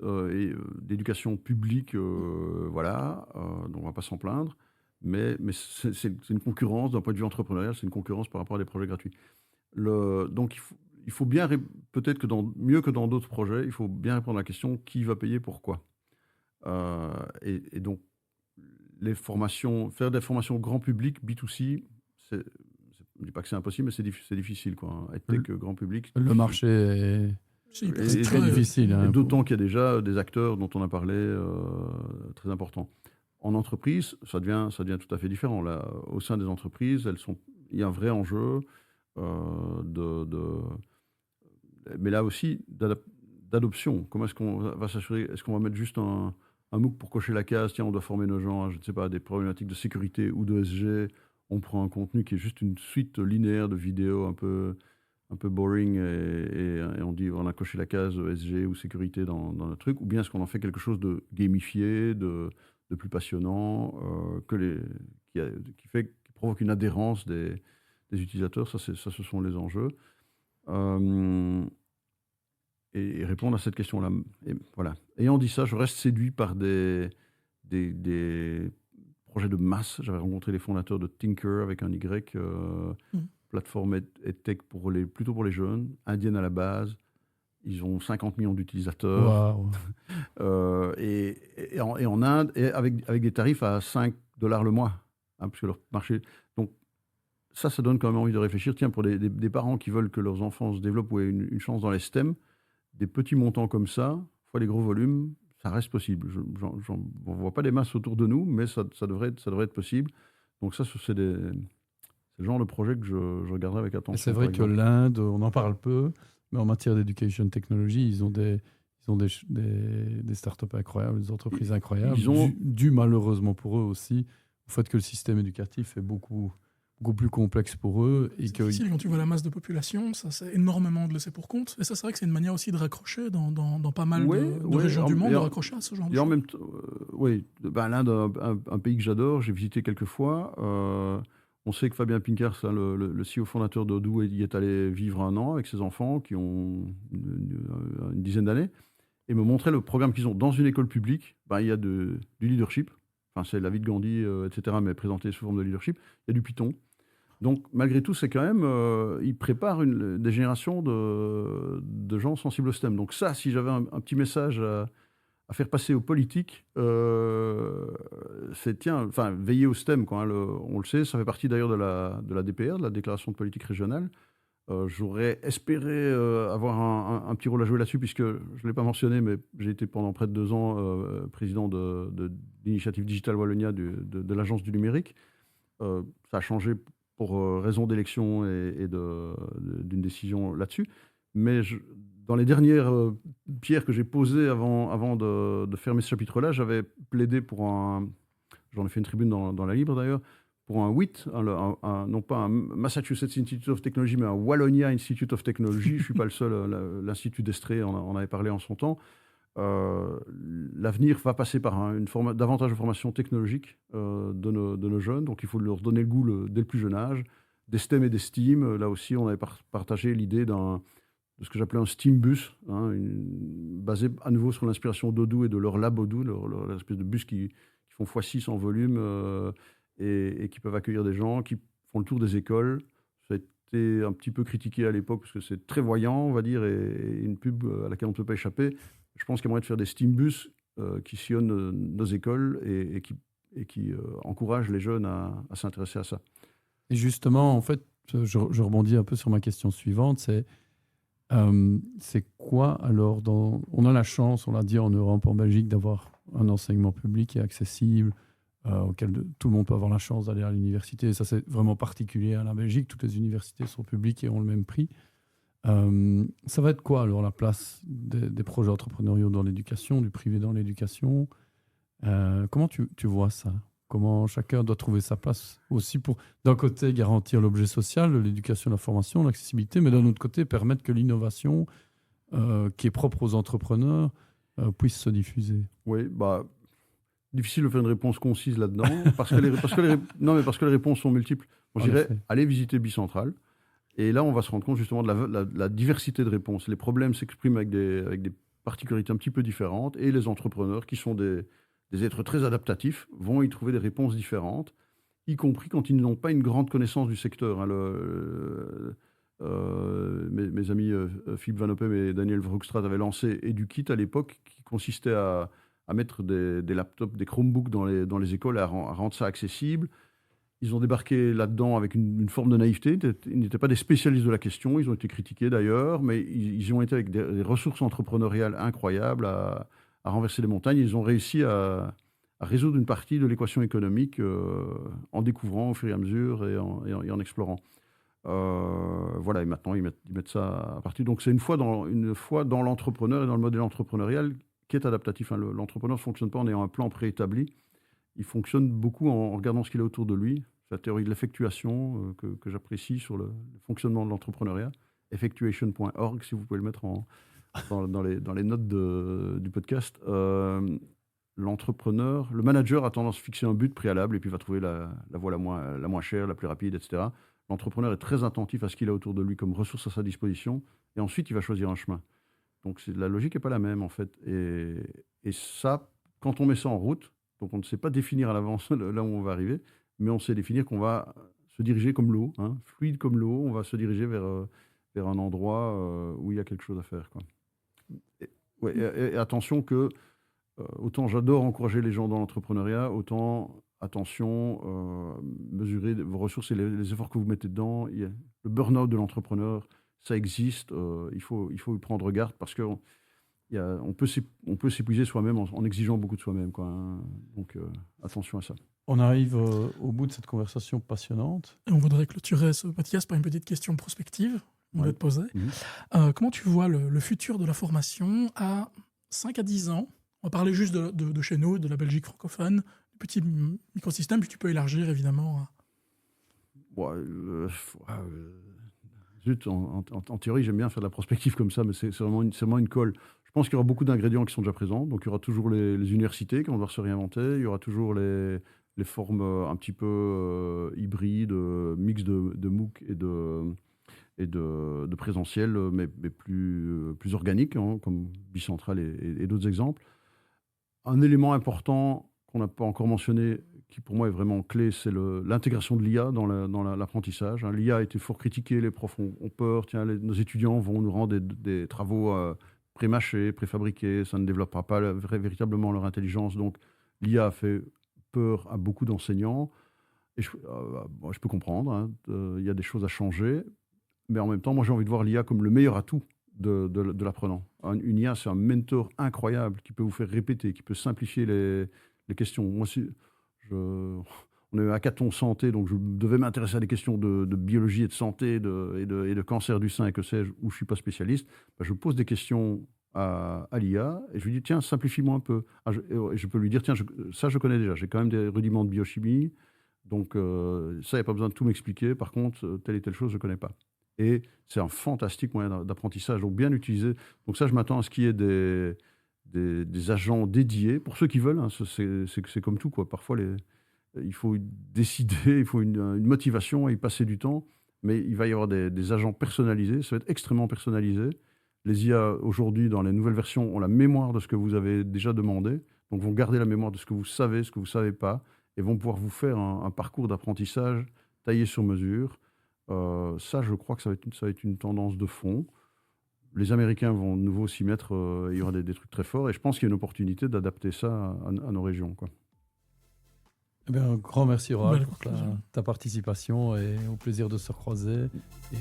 d'éducation publique, donc on ne va pas s'en plaindre. Mais c'est une concurrence, d'un point de vue entrepreneurial, c'est une concurrence par rapport à des projets gratuits. Donc, il faut bien, peut-être que mieux que dans d'autres projets, il faut bien répondre à la question qui va payer pourquoi. Et donc, faire des formations grand public, B2C, je ne dis pas que c'est impossible, mais c'est difficile, quoi. EdTech grand public. Le marché est très difficile. D'autant qu'il y a déjà des acteurs dont on a parlé très importants. En entreprise, ça devient tout à fait différent. Là, au sein des entreprises, il y a un vrai enjeu mais là aussi d'adoption. Comment est-ce qu'on va s'assurer? Est-ce qu'on va mettre juste un MOOC pour cocher la case? Tiens, on doit former nos gens à, je ne sais pas, des problématiques de sécurité ou de SG. On prend un contenu qui est juste une suite linéaire de vidéos un peu boring et on dit on a coché la case SG ou sécurité dans notre truc, ou bien est-ce qu'on en fait quelque chose de gamifié, de plus passionnant, qui provoque une adhérence des utilisateurs? Ça, ce sont les enjeux. et répondre à cette question-là. Et voilà. Ayant dit ça, je reste séduit par des projets de masse. J'avais rencontré les fondateurs de Tinker avec un Y, plateforme EdTech plutôt pour les jeunes, indienne à la base. Ils ont 50 millions d'utilisateurs. Wow. Et en Inde, et avec des tarifs à $5 le mois, parce que leur marché. Donc, ça donne quand même envie de réfléchir. Tiens, pour des parents qui veulent que leurs enfants se développent ou aient une chance dans les STEM, des petits montants comme ça, fois les gros volumes, ça reste possible. On ne voit pas des masses autour de nous, mais ça devrait être possible. Donc ça, c'est le genre de projet que je regarderai avec attention. Et c'est vrai que l'Inde, on en parle peu, mais en matière d'éducation technology, ils ont des startups incroyables, des entreprises incroyables, dû malheureusement pour eux aussi au fait que le système éducatif est beaucoup plus complexe pour eux. C'est difficile quand tu vois la masse de population, ça c'est énormément de laisser pour compte. Et ça, c'est vrai que c'est une manière aussi de raccrocher dans pas mal de régions du monde, de raccrocher à ce genre de choses. En même temps, l'Inde, un pays que j'adore, j'ai visité quelques fois. On sait que Fabien Pinkers, le CEO fondateur d'Odoo, y est allé vivre 1 an avec ses enfants qui ont une dizaine d'années et me montrait le programme qu'ils ont dans une école publique. Il y a du leadership. Enfin, c'est la vie de Gandhi, etc., mais présenté sous forme de leadership. Il y a du Python. Donc, malgré tout, c'est quand même... ils préparent des générations de gens sensibles au STEM. Donc ça, si j'avais un petit message à faire passer aux politiques, c'est, veiller au STEM, quoi, hein, on le sait, ça fait partie d'ailleurs de la DPR, de la Déclaration de politique régionale. J'aurais espéré avoir un petit rôle à jouer là-dessus, puisque, je ne l'ai pas mentionné, mais j'ai été pendant près de 2 ans président de l'initiative Digital Wallonia de l'Agence du numérique. Ça a changé pour raison d'élection et d'une décision là-dessus. Mais dans les dernières pierres que j'ai posées avant de fermer ce chapitre-là, j'avais plaidé pour j'en ai fait une tribune dans la Libre d'ailleurs, pour un WIT, non pas un Massachusetts Institute of Technology, mais un Wallonia Institute of Technology. Je ne suis pas le seul, l'Institut d'Estrée en avait parlé en son temps. L'avenir va passer par davantage de formation technologique de nos jeunes, donc il faut leur donner le goût dès le plus jeune âge. Des STEM et des STEAM, là aussi on avait partagé l'idée de ce que j'appelais un STEAM bus, basé à nouveau sur l'inspiration d'Odoo et de leur lab Odoo, leur espèce de bus qui font x6 en volume et qui peuvent accueillir des gens, qui font le tour des écoles. Ça a été un petit peu critiqué à l'époque parce que c'est très voyant, on va dire, et une pub à laquelle on ne peut pas échapper. Je pense qu'il y a moyen de faire des STEAM bus qui sillonnent nos écoles et qui encouragent les jeunes à s'intéresser à ça. Et justement, en fait, je rebondis un peu sur ma question suivante, c'est quoi alors on a la chance, on l'a dit en Europe, en Belgique, d'avoir un enseignement public qui est accessible, auquel tout le monde peut avoir la chance d'aller à l'université. Ça, c'est vraiment particulier à la Belgique. Toutes les universités sont publiques et ont le même prix. Ça va être quoi alors la place des projets entrepreneuriaux dans l'éducation, du privé dans l'éducation? Comment tu vois ça? Comment chacun doit trouver sa place aussi pour, d'un côté, garantir l'objet social, l'éducation, la formation, l'accessibilité, mais d'un autre côté, permettre que l'innovation qui est propre aux entrepreneurs puisse se diffuser? Oui, difficile de faire une réponse concise là-dedans, parce que les réponses sont multiples. Je dirais, allez visiter Bicentral. Et là, on va se rendre compte justement de la diversité de réponses. Les problèmes s'expriment avec des particularités un petit peu différentes. Et les entrepreneurs, qui sont des êtres très adaptatifs, vont y trouver des réponses différentes, y compris quand ils n'ont pas une grande connaissance du secteur. Mes amis Philippe Van Oppem et Daniel Vroegstraat avaient lancé EduKit à l'époque, qui consistait à mettre des laptops, des Chromebooks dans les écoles, à rendre ça accessible. Ils ont débarqué là-dedans avec une forme de naïveté. Ils n'étaient pas des spécialistes de la question. Ils ont été critiqués d'ailleurs, mais ils ont été avec des ressources entrepreneuriales incroyables à renverser les montagnes. Ils ont réussi à résoudre une partie de l'équation économique en découvrant au fur et à mesure et en explorant. Et maintenant, ils mettent ça à partir. Donc, c'est une fois dans l'entrepreneur et dans le modèle entrepreneurial qui est adaptatif. L'entrepreneur ne fonctionne pas en ayant un plan préétabli. Il fonctionne beaucoup en regardant ce qu'il a autour de lui. C'est la théorie de l'effectuation que j'apprécie sur le fonctionnement de l'entrepreneuriat. Effectuation.org, si vous pouvez le mettre dans les notes du podcast. L'entrepreneur, le manager a tendance à fixer un but préalable et puis va trouver la voie la moins chère, la plus rapide, etc. L'entrepreneur est très attentif à ce qu'il a autour de lui comme ressources à sa disposition et ensuite il va choisir un chemin. Donc la logique n'est pas la même en fait. Et ça, quand on met ça en route, donc on ne sait pas définir à l'avance là où on va arriver, mais on sait définir qu'on va se diriger comme l'eau, fluide comme l'eau, on va se diriger vers un endroit où il y a quelque chose à faire, quoi. Et attention que, autant j'adore encourager les gens dans l'entrepreneuriat, autant attention, mesurer vos ressources et les efforts que vous mettez dedans. Le burn-out de l'entrepreneur, ça existe, il faut y prendre garde parce qu'on peut s'épuiser soi-même en exigeant beaucoup de soi-même, quoi, Donc attention à ça. On arrive au bout de cette conversation passionnante. Et on voudrait clôturer ce podcast par une petite question prospective. On va te poser. Comment tu vois le futur de la formation à 5 à 10 ans? On va parler juste de chez nous, de la Belgique francophone, du petit microsystème, puis tu peux élargir évidemment. Zut, en théorie, j'aime bien faire de la prospective comme ça, mais c'est vraiment une colle. Je pense qu'il y aura beaucoup d'ingrédients qui sont déjà présents. Donc, il y aura toujours les universités qui vont devoir se réinventer. Il y aura toujours les formes un petit peu hybrides, mix de MOOC et de présentiel, mais plus organiques, comme Bicentral et d'autres exemples. Un élément important qu'on n'a pas encore mentionné, qui pour moi est vraiment clé, c'est l'intégration de l'IA dans l'apprentissage. L'IA a été fort critiquée, les profs ont peur, nos étudiants vont nous rendre des travaux pré-mâchés, préfabriqués, ça ne développera pas véritablement leur intelligence. Donc l'IA a fait peur à beaucoup d'enseignants, et je peux comprendre, il y a des choses à changer, mais en même temps, moi j'ai envie de voir l'IA comme le meilleur atout de l'apprenant. Une IA, c'est un mentor incroyable qui peut vous faire répéter, qui peut simplifier les questions. Moi, on est un hackathon santé, donc je devais m'intéresser à des questions de biologie et de santé et de cancer du sein et que sais-je, où je ne suis pas spécialiste. Je pose des questions à l'IA et je lui dis, tiens, simplifie-moi un peu. Je peux lui dire, tiens, ça je connais déjà, j'ai quand même des rudiments de biochimie, donc ça, il n'y a pas besoin de tout m'expliquer. Par contre, telle et telle chose, je ne connais pas. Et c'est un fantastique moyen d'apprentissage, donc bien utilisé. Donc ça, je m'attends à ce qu'il y ait des agents dédiés, pour ceux qui veulent, c'est comme tout, quoi. Parfois, il faut décider, il faut une motivation et y passer du temps, mais il va y avoir des agents personnalisés, ça va être extrêmement personnalisé. Les IA, aujourd'hui, dans les nouvelles versions, ont la mémoire de ce que vous avez déjà demandé, donc vont garder la mémoire de ce que vous ne savez pas, et vont pouvoir vous faire un parcours d'apprentissage taillé sur mesure. Ça, je crois que ça va être une tendance de fond. Les Américains vont de nouveau s'y mettre, il y aura des trucs très forts, et je pense qu'il y a une opportunité d'adapter ça à nos régions, quoi. Eh bien, un grand merci, Orage, pour ta participation, et au plaisir de se recroiser. Et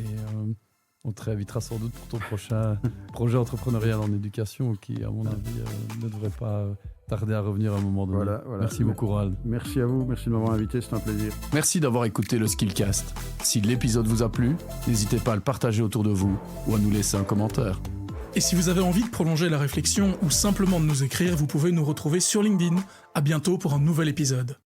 on te réinvitera sans doute pour ton prochain projet entrepreneurial en éducation, qui, à mon avis, ne devrait pas tarder à revenir à un moment donné. Voilà. Merci beaucoup, Roald. Merci à vous, merci de m'avoir invité, c'est un plaisir. Merci d'avoir écouté le Skillcast. Si l'épisode vous a plu, n'hésitez pas à le partager autour de vous ou à nous laisser un commentaire. Et si vous avez envie de prolonger la réflexion ou simplement de nous écrire, vous pouvez nous retrouver sur LinkedIn. À bientôt pour un nouvel épisode.